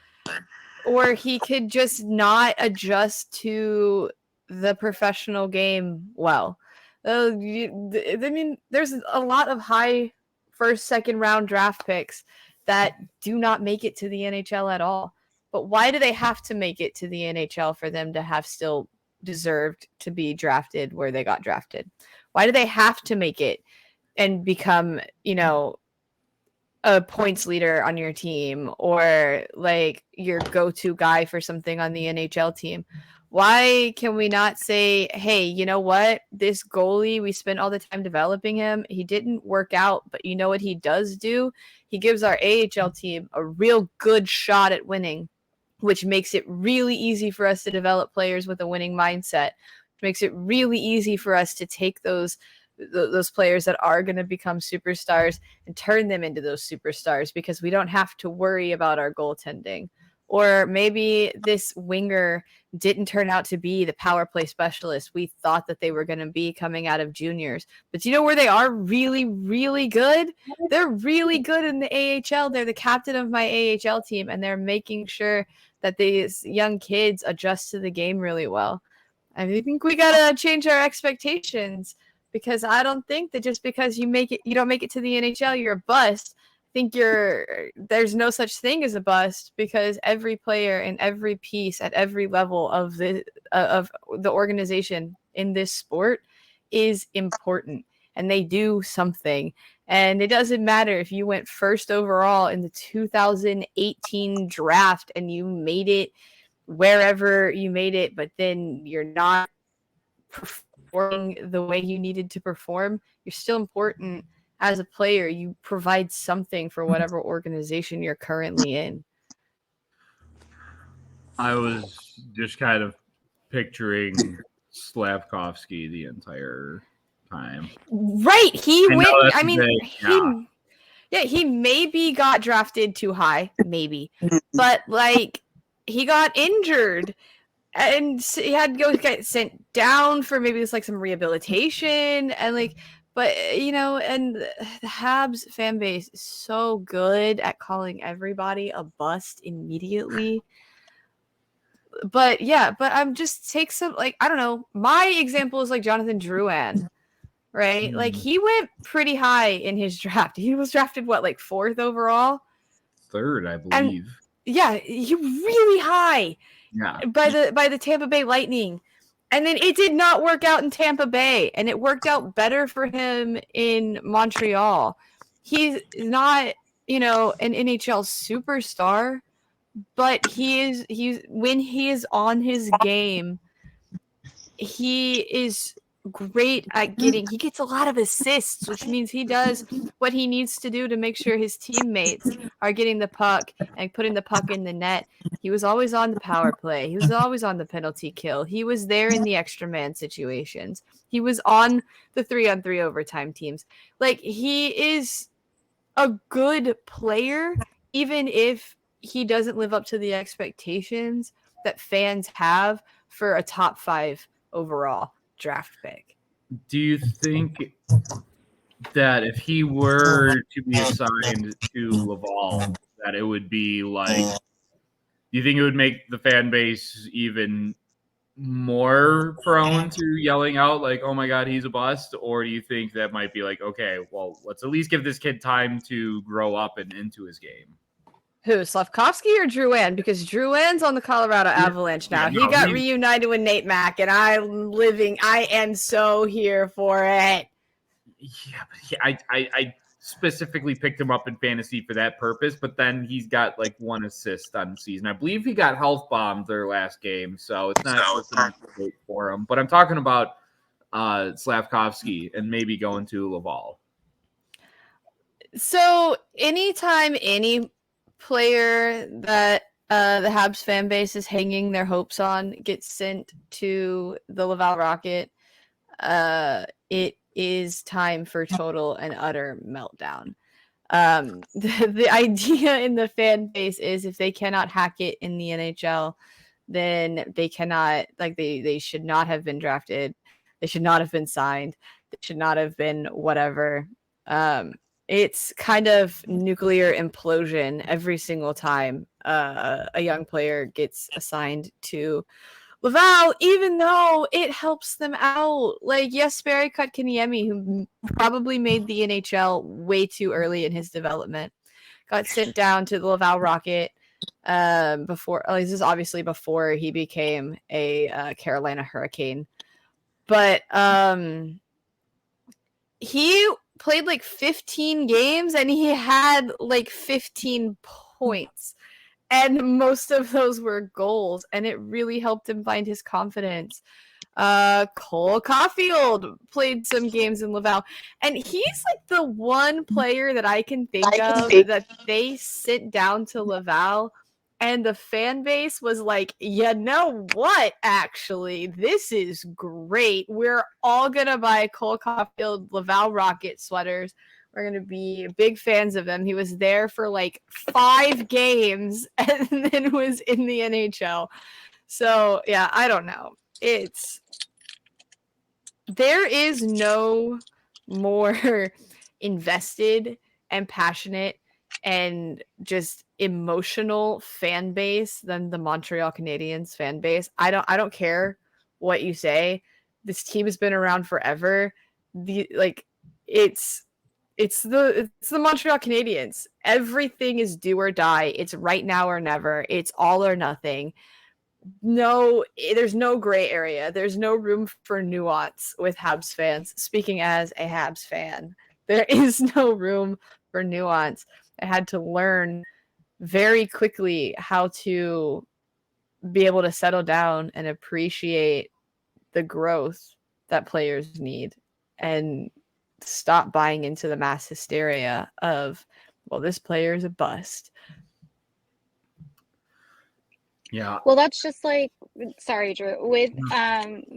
Or he could just not adjust to the professional game well. I mean, there's a lot of high first, second round draft picks that do not make it to the NHL at all. But why do they have to make it to the NHL for them to have still deserved to be drafted where they got drafted? Why do they have to make it and become, a points leader on your team or your go-to guy for something on the NHL team? Why can we not say, hey, you know what? This goalie, we spent all the time developing him. He didn't work out, but you know what he does do? He gives our AHL team a real good shot at winning, which makes it really easy for us to develop players with a winning mindset, which makes it really easy for us to take those players that are going to become superstars and turn them into those superstars because we don't have to worry about our goaltending. Or maybe this winger didn't turn out to be the power play specialist we thought that they were going to be coming out of juniors. But you know where they are really, really good? They're really good in the AHL. They're the captain of my AHL team, and they're making sure that these young kids adjust to the game really well. I think we got to change our expectations, because I don't think that just because you don't make it to the NHL, you're a bust. I think there's no such thing as a bust, because every player and every piece at every level of the organization in this sport is important, and they do something. And it doesn't matter if you went first overall in the 2018 draft and you made it wherever you made it, but then you're not performing the way you needed to perform. You're still important as a player. You provide something for whatever organization you're currently in. I was just kind of picturing Slavkovsky the entire time. Right. He maybe got drafted too high, maybe. But like, he got injured and he had to get sent down for maybe it's like some rehabilitation, and like, but and the Habs fan base is so good at calling everybody a bust immediately. But I'm just take some, like, I don't know. My example is like Jonathan Drouin, right? Like, he went pretty high in his draft. He was drafted like 4th overall, 3rd, I believe. And yeah, he really high. Yeah. By the Tampa Bay Lightning. And then it did not work out in Tampa Bay, and it worked out better for him in Montreal. He's not, an NHL superstar, but he's when he is on his game, he is great at he gets a lot of assists, which means he does what he needs to do to make sure his teammates are getting the puck and putting the puck in the net. He was always on the power play. He was always on the penalty kill. He was there in the extra man situations. He was on the 3-on-3 overtime teams. Like, he is a good player, even if he doesn't live up to the expectations that fans have for a top 5 overall draft pick. Do you think that if he were to be assigned to Laval, that it would be like, do you think it would make the fan base even more prone to yelling out like, oh my God, he's a bust? Or do you think that might be like, okay, well, let's at least give this kid time to grow up and into his game? Who, Slavkovsky or Drouin? Because Drouin's on the Colorado Avalanche now. He got reunited with Nate Mack, and I am so here for it. Yeah, but I specifically picked him up in fantasy for that purpose, but then he's got like 1 assist on the season. I believe he got health bombed their last game, so it's not great for him. But I'm talking about Slavkovsky and maybe going to Laval. So anytime any player that the Habs fan base is hanging their hopes on gets sent to the Laval Rocket, it is time for total and utter meltdown. The idea in the fan base is if they cannot hack it in the NHL, then they cannot, like, they should not have been drafted. They should not have been signed. They should not have been whatever. It's kind of nuclear implosion every single time a young player gets assigned to Laval, even though it helps them out. Like, yes, Barry Kotkaniemi, who probably made the NHL way too early in his development, got sent down to the Laval Rocket before. This is obviously before he became a Carolina Hurricane. But he played like 15 games and he had like 15 points. And most of those were goals, and it really helped him find his confidence. Cole Caulfield played some games in Laval, and he's like the one player that I can think of that they sent down to Laval, and the fan base was like, you know what, actually, this is great. We're all going to buy Cole Caulfield Laval Rocket sweaters. are going to be big fans of him. He was there for like 5 games and then was in the NHL. So, yeah, I don't know. There is no more invested and passionate and just emotional fan base than the Montreal Canadiens fan base. I don't care what you say. This team has been around forever. It's the Montreal Canadiens. Everything is do or die. It's right now or never. It's all or nothing. No, there's no gray area. There's no room for nuance with Habs fans. Speaking as a Habs fan, there is no room for nuance. I had to learn very quickly how to be able to settle down and appreciate the growth that players need and stop buying into the mass hysteria of, well, this player is a bust. Yeah. Well, that's just like, sorry, Drew, with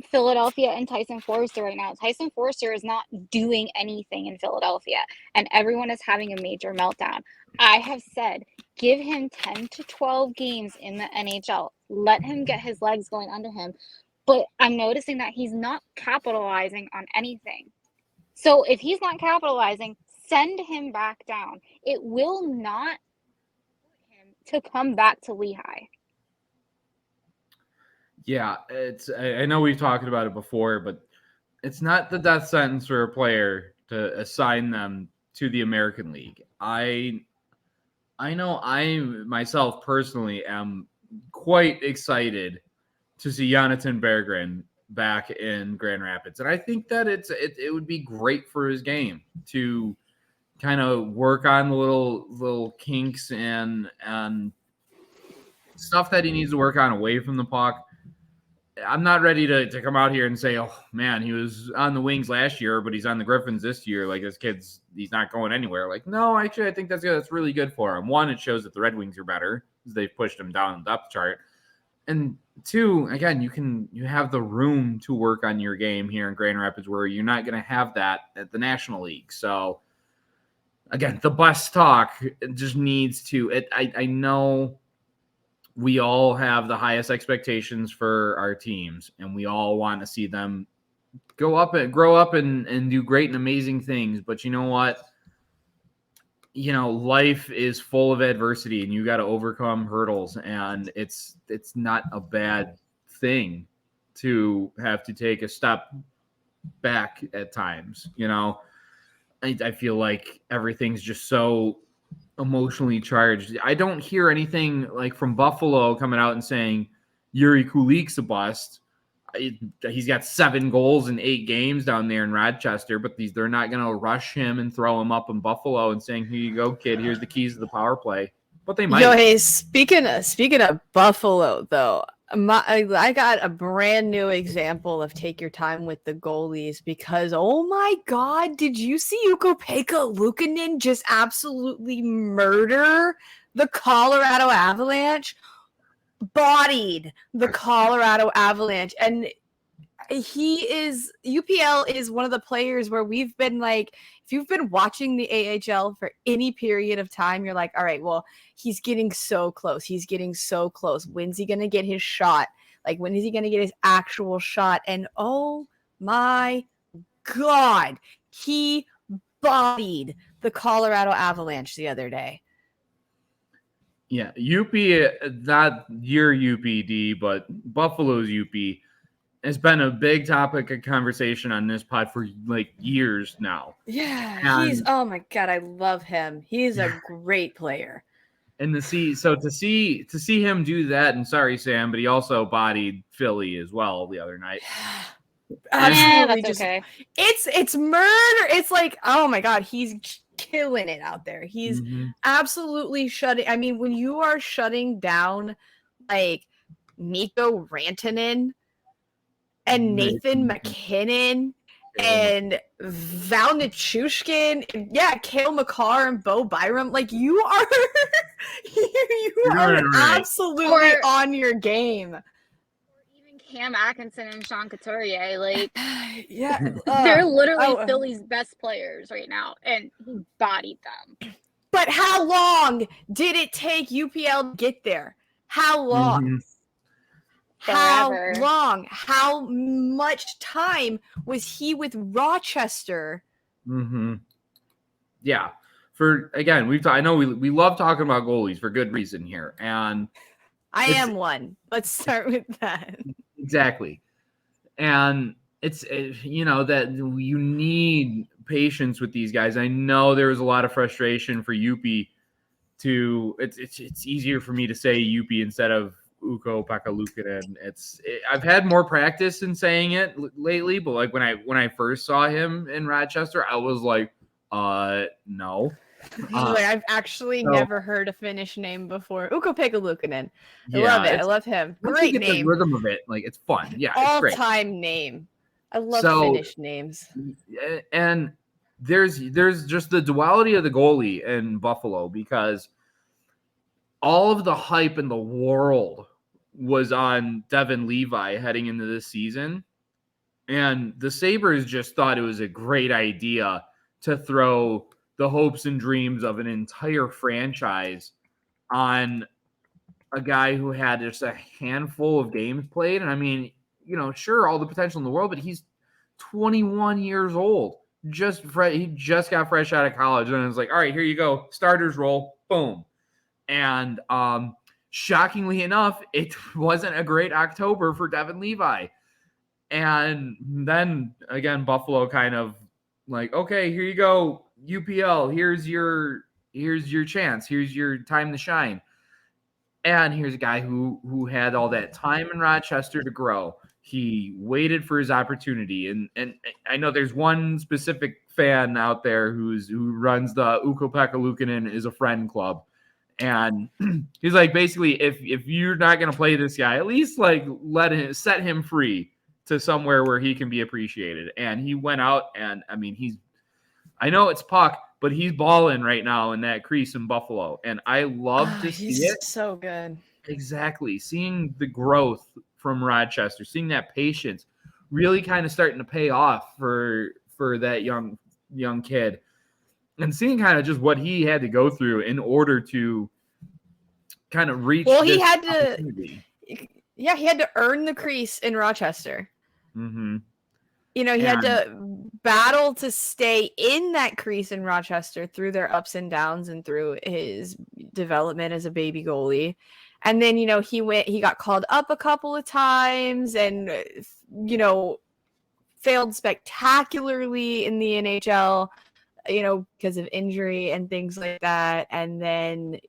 Philadelphia and Tyson Foerster right now. Tyson Foerster is not doing anything in Philadelphia, and everyone is having a major meltdown. I have said, give him 10 to 12 games in the NHL. Let him get his legs going under him. But I'm noticing that he's not capitalizing on anything. So if he's not capitalizing, send him back down. It will not put him to come back to Lehigh. Yeah, I know we've talked about it before, but it's not the death sentence for a player to assign them to the American League. I know I myself personally am quite excited to see Jonathan Berggren back in Grand Rapids, and I think that it would be great for his game to kind of work on the little kinks and stuff that he needs to work on away from the puck. I'm not ready to come out here and say, oh, man, he was on the Wings last year, but he's on the Griffins this year. Like, this kid's – he's not going anywhere. Like, no, actually, I think that's really good for him. One, it shows that the Red Wings are better because they've pushed him down the depth chart. And two, again, you have the room to work on your game here in Grand Rapids where you're not going to have that at the National League. So, again, the bus talk just needs to – I know – we all have the highest expectations for our teams, and we all want to see them grow up and do great and amazing things. But you know what? Life is full of adversity, and you got to overcome hurdles, and it's not a bad thing to have to take a step back at times. I feel like everything's just so emotionally charged. I don't hear anything like from Buffalo coming out and saying Yuri Kulik's a bust. He's got 7 goals in 8 games down there in Rochester, but they're not going to rush him and throw him up in Buffalo and saying, here you go, kid, here's the keys to the power play. But they might. Yo, hey, speaking of Buffalo, though, I got a brand new example of take your time with the goalies because, oh my God, did you see Ukko-Pekka Luukkonen just absolutely murder the Colorado Avalanche? Bodied the Colorado Avalanche. And UPL is one of the players where we've been like, if you've been watching the AHL for any period of time, you're like, all right, well, he's getting so close. He's getting so close. When's he going to get his shot? Like, when is he going to get his actual shot? And oh my God, he bodied the Colorado Avalanche the other day. Yeah, UP, not your UPD, but Buffalo's UP has been a big topic of conversation on this pod for like years now. Yeah, oh my God, I love him. He's a great player. And to see him do that, and sorry, Sam, but he also bodied Philly as well the other night. Absolutely, that's okay. It's murder. It's like, oh my God, he's killing it out there. He's absolutely shutting. I mean, when you are shutting down like Mikko Rantanen and Nathan McKinnon and Val Nichushkin, and Cale Makar and Bo Byram, like you are absolutely on your game. Or even Cam Atkinson and Sean Couturier. Like, yeah, they're literally Philly's best players right now, and he bodied them. But how long did it take UPL to get there? How long? Mm-hmm. Forever. How long? How much time was he with Rochester? Mm-hmm. Yeah. I know we love talking about goalies for good reason here, and I am one. Let's start with that. Exactly, and it's that you need patience with these guys. I know there was a lot of frustration for Yupi. It's easier for me to say Yupi instead of Ukko Pekka-Luukkonen. I've had more practice in saying it lately, but like when I first saw him in Rochester, I was like, no. I've actually never heard a Finnish name before. Ukko Pekka-Luukkonen. I love it. I love him. Great name. The rhythm of it, like it's fun. Yeah, all it's great. Time name. I love Finnish names. And there's just the duality of the goalie in Buffalo, because all of the hype in the world was on Devin Levi heading into this season. And the Sabres just thought it was a great idea to throw the hopes and dreams of an entire franchise on a guy who had just a handful of games played. And I mean, sure, all the potential in the world, but he's 21 years old. He just got fresh out of college, and it's like, all right, here you go, starters role, boom. And shockingly enough, it wasn't a great October for Devin Levi. And then again, Buffalo kind of like, okay, here you go, UPL. Here's your chance. Here's your time to shine. And here's a guy who had all that time in Rochester to grow. He waited for his opportunity, and I know there's one specific fan out there who runs the Ukko Pekka-Luukkonen is a friend club, and he's like, basically, if you're not going to play this guy, at least like set him free to somewhere where he can be appreciated. And he went out, and I mean, I know it's puck, but he's balling right now in that crease in Buffalo, and I love to see it. So good. Exactly. Seeing the growth from Rochester, seeing that patience really kind of starting to pay off for that young kid, and seeing kind of just what he had to go through in order to kind of reach. Well, he had to earn the crease in Rochester. Mm-hmm. He had to battle to stay in that crease in Rochester through their ups and downs and through his development as a baby goalie. And then, he got called up a couple of times and, failed spectacularly in the NHL, because of injury and things like that. And then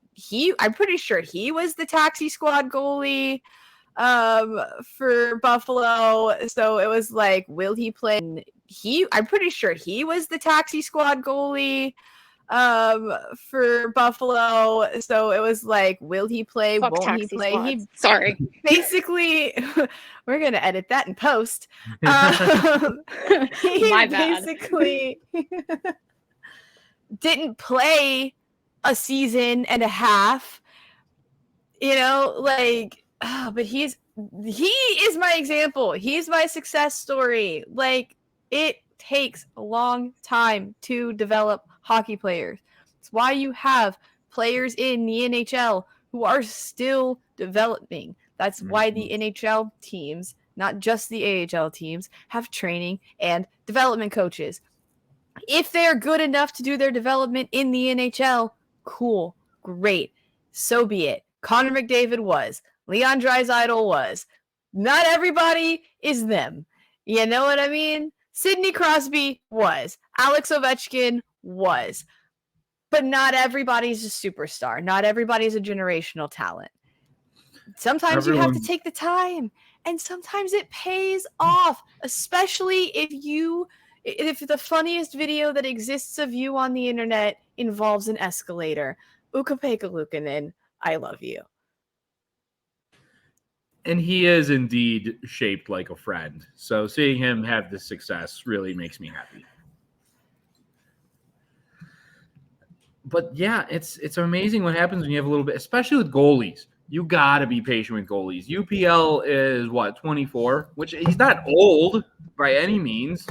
I'm pretty sure he was the taxi squad goalie for Buffalo. So it was like, will he play? And I'm pretty sure he was the taxi squad goalie for Buffalo. So it was like, will he play? Won't he play? Sorry. Basically, we're gonna edit that in post. He My bad. Basically didn't play a season and a half. But he is my example. He's my success story. Like, it takes a long time to develop hockey players. It's why you have players in the NHL who are still developing. That's why the NHL teams, not just the AHL teams, have training and development coaches. If they're good enough to do their development in the NHL, cool, great, so be it. Connor McDavid was. Leon Draisaitl was. Not everybody is them. You know what I mean? Sidney Crosby was. Alex Ovechkin was. But not everybody's a superstar. Not everybody's a generational talent. Sometimes you have to take the time, and sometimes it pays off, especially if the funniest video that exists of you on the internet involves an escalator. Ukko Pekka-Luukkonen, I love you. And he is indeed shaped like a friend. So seeing him have this success really makes me happy. But yeah, it's amazing what happens when you have a little bit, especially with goalies. you got to be patient with goalies. UPL is, 24? Which he's not old by any means.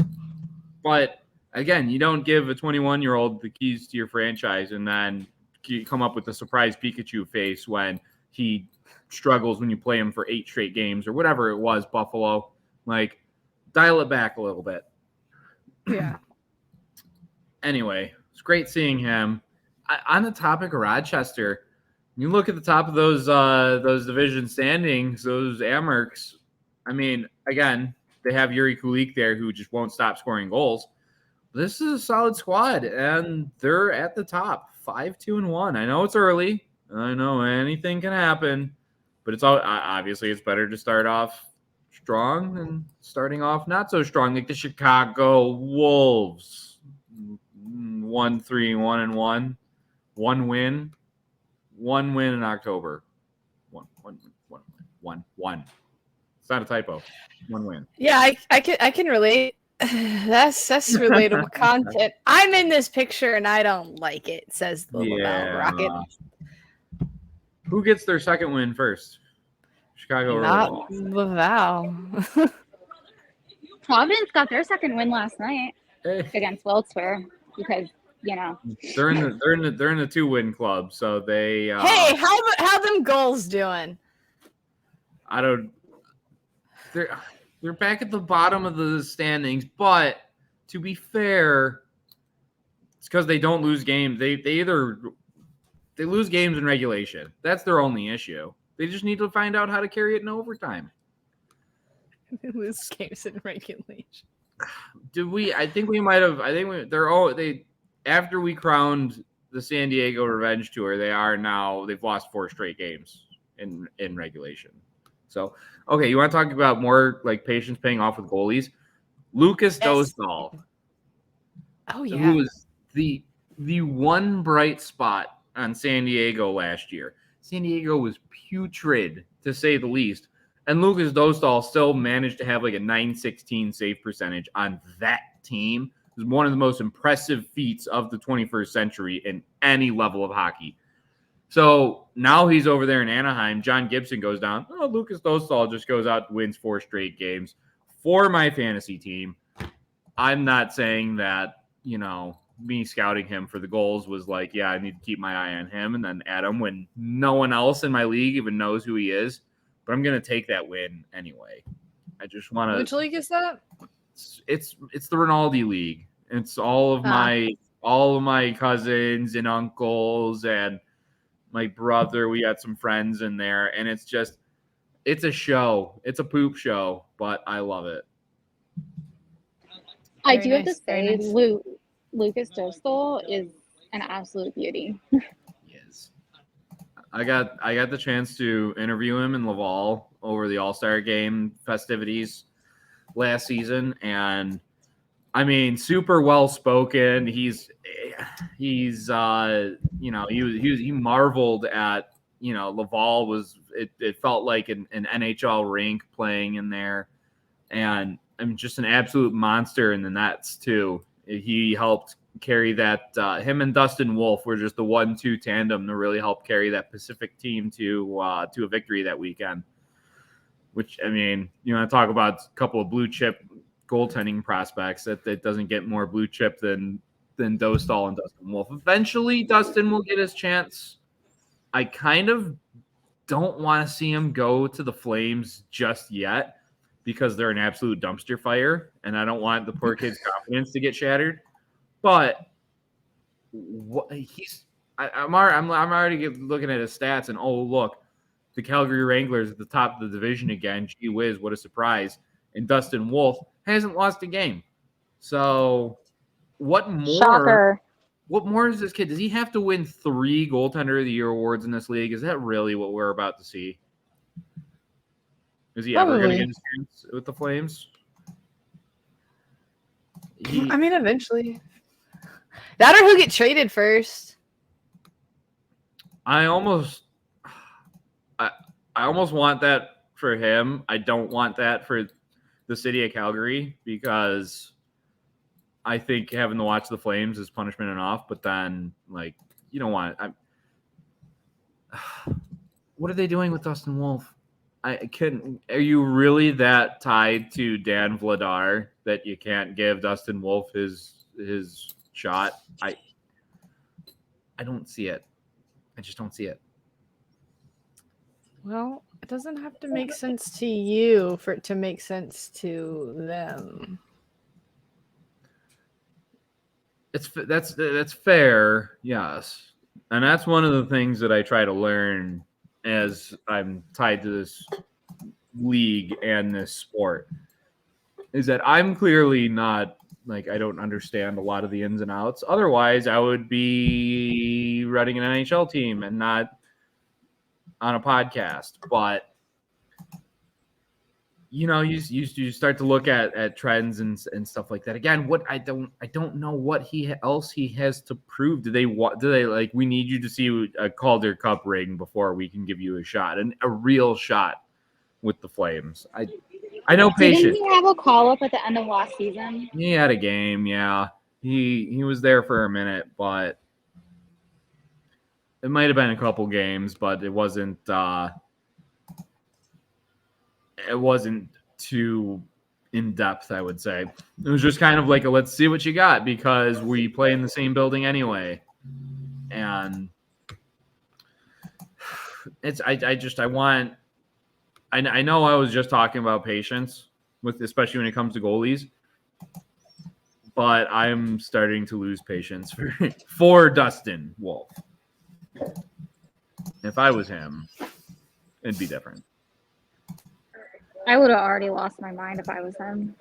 But, again, you don't give a 21-year-old the keys to your franchise and then you come up with a surprise Pikachu face when he struggles when you play him for 8 straight games or whatever it was, Buffalo. Like, dial it back a little bit. Yeah. Anyway, it's great seeing him. On the topic of Rochester, you look at the top of those division standings, those Amherst. I mean, again, they have Yuri Kulik there who just won't stop scoring goals. This is a solid squad, and they're at the top, 5-2-1. I know it's early. I know anything can happen, but it's all obviously it's better to start off strong than starting off not so strong, like the Chicago Wolves. 1-3-1-1, one win in October. One. It's not a typo. One win. Yeah, I can relate. That's relatable content. I'm in this picture and I don't like it, says the Laval Rocket. Who gets their second win first? Chicago or Not Laval. Providence got their second win last night against Wilkes-Barre because they're in the 2-win club, so they. Hey, how them goals doing? I don't. They're back at the bottom of the standings, but to be fair, it's because they don't lose games. They lose games in regulation. That's their only issue. They just need to find out how to carry it in overtime. They lose games in regulation. I think we might have. I think after we crowned the San Diego Revenge Tour, they've lost 4 straight games in regulation. So, okay, you want to talk about more like patience paying off with goalies? Lucas Dostal. Oh yeah. Who was the one bright spot on San Diego last year. San Diego was putrid, to say the least. And Lucas Dostal still managed to have like a .916 save percentage on that team. It was one of the most impressive feats of the 21st century in any level of hockey. So now he's over there in Anaheim. John Gibson goes down. Oh, Lucas Dostal just goes out and wins 4 straight games for my fantasy team. I'm not saying that, me scouting him for the goals was like, yeah, I need to keep my eye on him and then add him when no one else in my league even knows who he is. But I'm going to take that win anyway. I just want to. Which league is that? It's the Rinaldi League. It's all of my cousins and uncles and my brother. We got some friends in there, and it's a show. It's a poop show, but I love it. I do have to say, Lucas Dostal is an absolute beauty. Yes. I got the chance to interview him in Laval over the All-Star Game festivities last season, and I mean, super well spoken. He marveled at, Laval was it felt like an NHL rink playing in there, and I'm just an absolute monster in the nets too. He helped carry that. Him and Dustin Wolf were just the 1-2 tandem to really help carry that Pacific team to a victory that weekend. Which, I mean, talk about a couple of blue chip goaltending prospects that doesn't get more blue chip than Dostal and Dustin Wolf. Eventually, Dustin will get his chance. I kind of don't want to see him go to the Flames just yet because they're an absolute dumpster fire, and I don't want the poor kid's confidence to get shattered. But I'm already looking at his stats, and oh look, the Calgary Wranglers at the top of the division again. Gee whiz, what a surprise! And Dustin Wolf hasn't lost a game. So what more? Shocker. What more is this kid? Does he have to win 3 Goaltender of the Year awards in this league? Is that really what we're about to see? Is he ever going to get his chance with the Flames? I mean, eventually. That or he'll get traded first. I almost want that for him. I don't want that for the city of Calgary because I think having to watch the Flames is punishment enough. But then, you don't want it. What are they doing with Dustin Wolf? I couldn't. Are you really that tied to Dan Vladar that you can't give Dustin Wolf his shot? I don't see it. I just don't see it. Well, it doesn't have to make sense to you for it to make sense to them. That's fair, yes, and that's one of the things that I try to learn as I'm tied to this league and this sport is that I'm clearly not like I don't understand a lot of the ins and outs. Otherwise, I would be running an NHL team and not on a podcast. But you start to look at trends and stuff like that. Again, what I don't know what else he has to prove. Do they like we need you to see a Calder Cup ring before we can give you a shot and a real shot with the Flames? I know patience. Didn't he have a call up at the end of last season? He had a game, yeah. He was there for a minute, but it might have been a couple games, but it wasn't too in depth, I would say. It was just kind of like a let's see what you got because we play in the same building anyway. And I know I was just talking about patience with especially when it comes to goalies, but I'm starting to lose patience for Dustin Wolf. If I was him, it'd be different. I would have already lost my mind if I was him.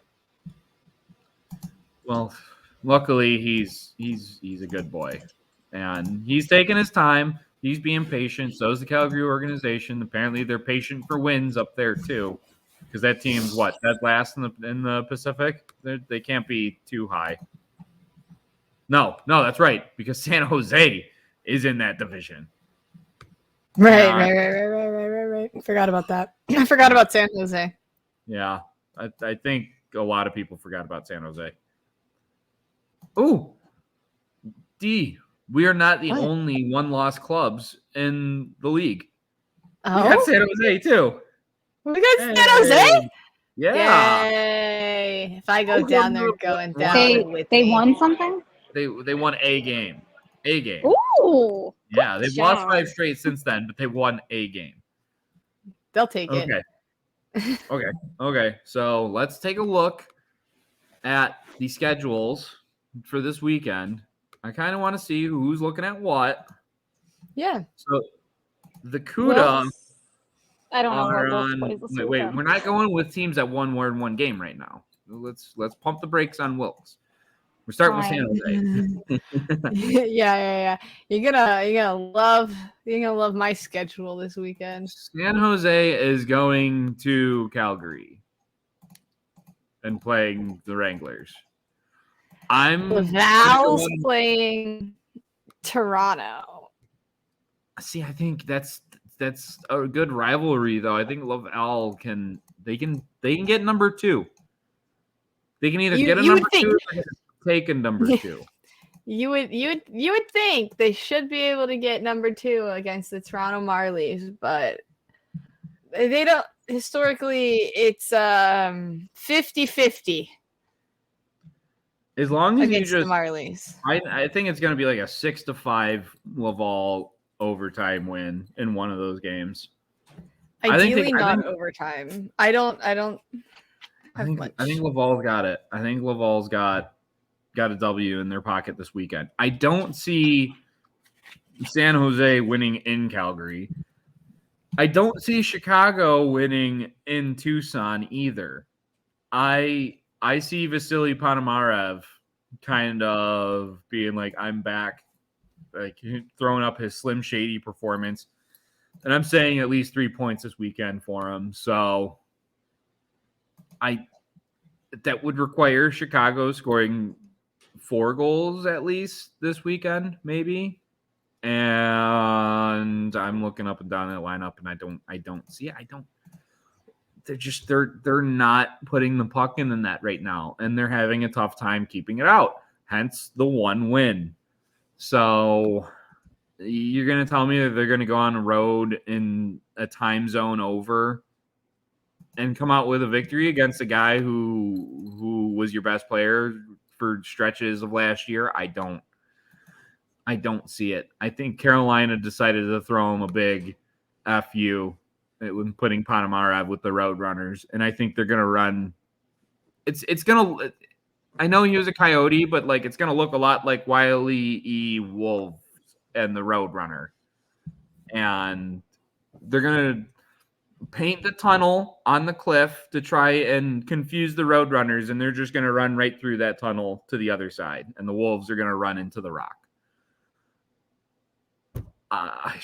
Well, luckily he's a good boy, and he's taking his time. He's being patient. So is the Calgary organization. Apparently, they're patient for wins up there too, because that team's dead last in the Pacific. They can't be too high. No, that's right, because San Jose is in that division. Right. Forgot about that. I forgot about San Jose. Yeah, I think a lot of people forgot about San Jose. Ooh, D. We are not the only one-loss clubs in the league. Oh? We got San Jose too. We got San Jose? Yeah. Yay! If I go down there, going down with They me. won something? They won a game. A game. Ooh. Yeah, they've lost 5 straight since then, but they won a game. They'll take it. Okay. So let's take a look at the schedules for this weekend. I kind of want to see who's looking at what. Yeah. So the CUDA I don't know are how on. plays this Wait, weekend. we're not going with teams that won more than one game right now. Let's pump the brakes on Wilkes. We're starting with San Jose. Yeah. You're gonna love my schedule this weekend. San Jose is going to Calgary and playing the Wranglers. Laval's playing Toronto. See, I think that's a good rivalry, though. I think Laval can get number 2. They can either get a number 2 or they can take a number 2. You would think they should be able to get number 2 against the Toronto Marlies, but they don't. Historically, it's 50-50. As long as against you just the Marlies. I think it's going to be like a 6-5 Laval overtime win in one of those games. Ideally, not overtime. I think Laval's got it. I think Laval's got a W in their pocket this weekend. I don't see San Jose winning in Calgary. I don't see Chicago winning in Tucson either. I see Vasily Ponomarev kind of being like, I'm back, like throwing up his Slim Shady performance. And I'm saying at least 3 points this weekend for him. So that would require Chicago scoring 4 goals at least this weekend, maybe. And I'm looking up and down that lineup, and I don't see it. They're not putting the puck in the net right now, and they're having a tough time keeping it out. Hence the 1 win. So you're going to tell me that they're going to go on the road in a time zone over and come out with a victory against a guy who was your best player for stretches of last year, I don't see it. I think Carolina decided to throw him a big FU when putting Ponomarev with the Roadrunners, and I think they're going to run. It's going to – I know he was a Coyote, but, like, it's going to look a lot like Wiley E. Wolf and the Roadrunner. And they're going to paint the tunnel on the cliff to try and confuse the Roadrunners, and they're just going to run right through that tunnel to the other side, and the Wolves are going to run into the rock. I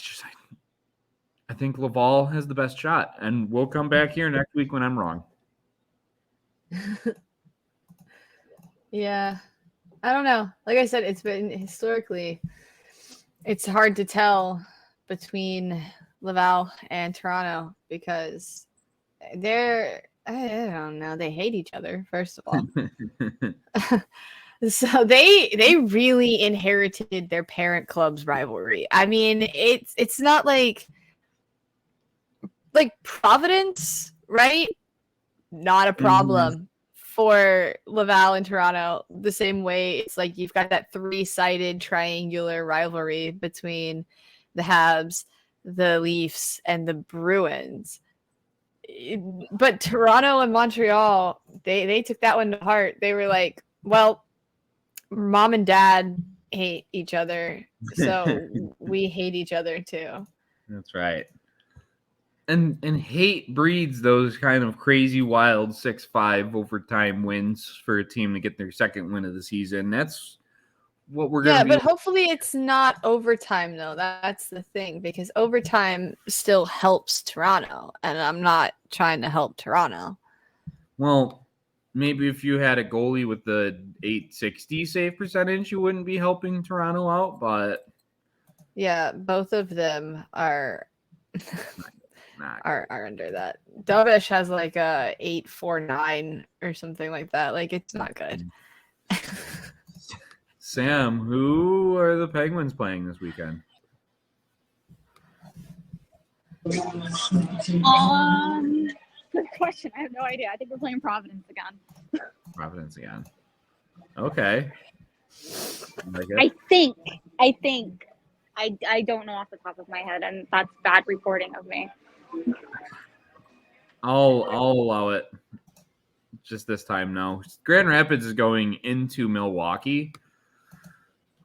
think Laval has the best shot, and we'll come back here next week when I'm wrong. Yeah. I don't know. Like I said, it's been historically, it's hard to tell between Laval and Toronto because I don't know, they hate each other, first of all. So they really inherited their parent club's rivalry. I mean, it's not like Providence, right? Not a problem for Laval and Toronto. The same way it's like you've got that 3-sided triangular rivalry between the Habs, the Leafs, and the Bruins. But Toronto and Montreal, they took that one to heart. They were like, well, mom and dad hate each other, so we hate each other too. That's right. And hate breeds those kind of crazy, wild 6-5 overtime wins for a team to get their second win of the season. That's what we're going to but hopefully it's not overtime, though. That's the thing, because overtime still helps Toronto, and I'm not trying to help Toronto. Well, maybe if you had a goalie with the .860 save percentage, you wouldn't be helping Toronto out, but... Yeah, both of them are... are under that. Dovish has like a 849 or something like that. Like, it's not good. Sam, who are the Penguins playing this weekend? Good question. I have no idea. I think we're playing Providence again. Providence again. Okay. I think. I don't know off the top of my head, and that's bad reporting of me. I'll allow it. Just this time, no. Grand Rapids is going into Milwaukee,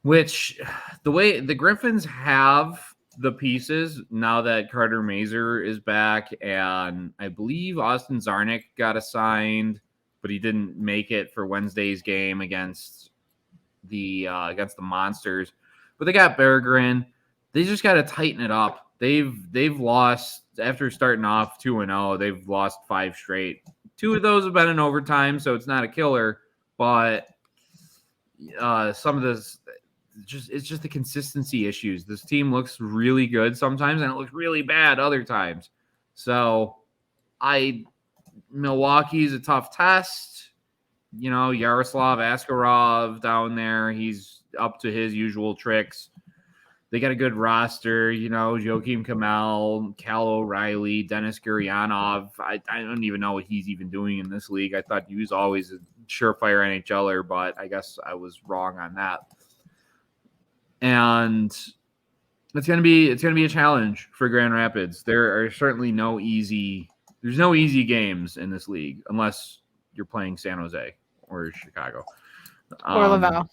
which the way the Griffins have the pieces now that Carter Mazer is back, and I believe Austin Zarnik got assigned, but he didn't make it for Wednesday's game against the Monsters. But they got Berggren. They just got to tighten it up. They've lost after starting off 2-0. They've lost 5 straight. 2 of those have been in overtime, so it's not a killer. But some of this, it's just the consistency issues. This team looks really good sometimes, and it looks really bad other times. So, Milwaukee's a tough test. You know, Yaroslav Askarov down there, he's up to his usual tricks. They got a good roster, you know, Joakim Kamel, Cal O'Reilly, Dennis Guryanov. I don't even know what he's even doing in this league. I thought he was always a surefire NHLer, but I guess I was wrong on that. And it's gonna be a challenge for Grand Rapids. There are certainly no easy games in this league unless you're playing San Jose or Chicago. Or Laval.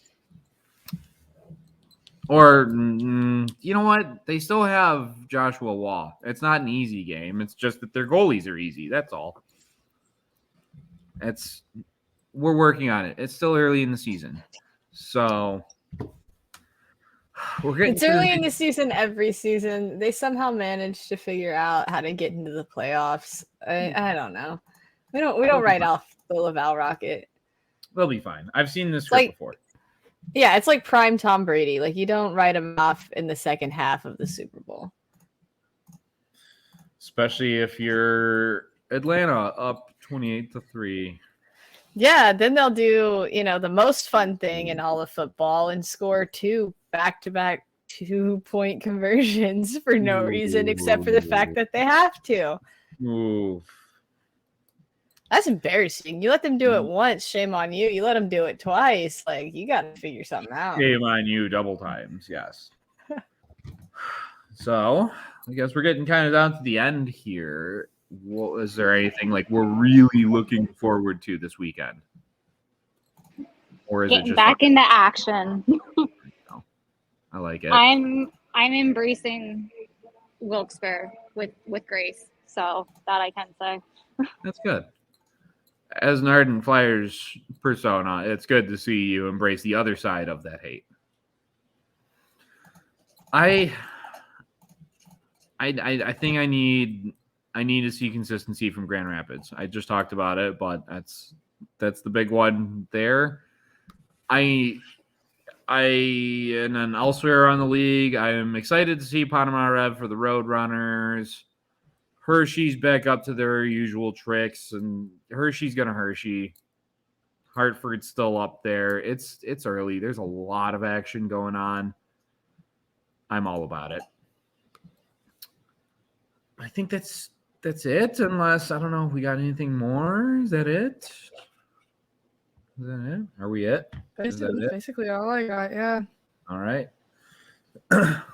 Or, you know what? They still have Joshua Wall. It's not an easy game. It's just that their goalies are easy. That's all. We're working on it. It's still early in the season. So, it's early in the season every season. They somehow manage to figure out how to get into the playoffs. I don't know. We don't write off the Laval Rocket. They'll be fine. I've seen this script before. Yeah, it's like prime Tom Brady. Like, you don't write him off in the second half of the Super Bowl. Especially if you're Atlanta up 28-3. Yeah, then they'll do, the most fun thing in all of football and score 2 back-to-back 2-point conversions for no reason except for the fact that they have to. Oof. That's embarrassing. You let them do it once, shame on you. You let them do it twice, like you got to figure something out. Shame on you double times, yes. So, I guess we're getting kind of down to the end here. Is there anything like we're really looking forward to this weekend? Or is Getting it just back into action. I like it. I'm embracing Wilkes-Barre with grace, so that I can say. That's good. As an ardent Flyers persona, it's good to see you embrace the other side of that hate. I think I need to see consistency from Grand Rapids. I just talked about it, but that's the big one there. And then elsewhere around the league, I'm excited to see Ponomarev for the Roadrunners. Hershey's back up to their usual tricks, and Hershey's gonna Hershey. Hartford's still up there. It's early. There's a lot of action going on. I'm all about it. I think that's it. Unless I don't know if we got anything more. Is that it? Is that it? Are we it? Is that it? Basically all I got. Yeah. All right.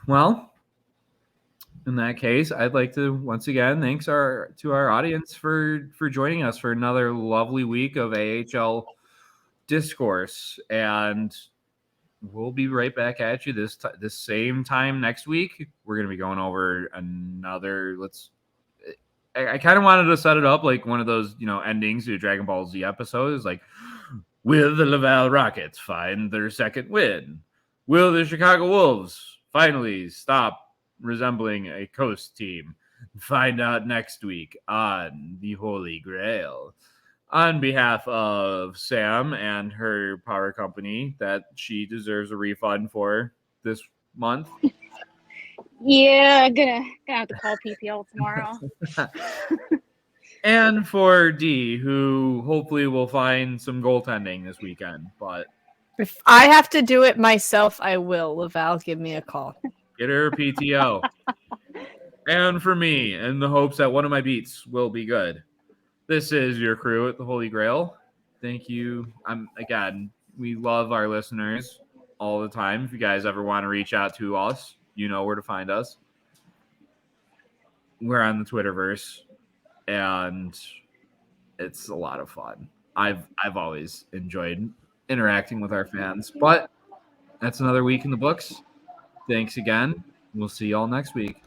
Well, in that case, I'd like to once again thanks to our audience for joining us for another lovely week of AHL discourse, and we'll be right back at you this same time next week. We're gonna be going over another. I kind of wanted to set it up like one of those endings to a Dragon Ball Z episode. Is like, will the Laval Rockets find their second win? Will the Chicago Wolves finally stop resembling a coast team? Find out next week on the Holy GrAHL. On behalf of Sam and her power company that she deserves a refund for this month. Yeah, gonna have to call PPL tomorrow. And for D, who hopefully will find some goaltending this weekend. But if I have to do it myself, I will. Laval, give me a call. Get her a PTO. And for me, in the hopes that one of my beats will be good. This is your crew at the Holy GrAHL. Thank you. Again, we love our listeners all the time. If you guys ever want to reach out to us, you know where to find us. We're on the Twitterverse, and it's a lot of fun. I've always enjoyed interacting with our fans, but that's another week in the books. Thanks again. We'll see y'all next week.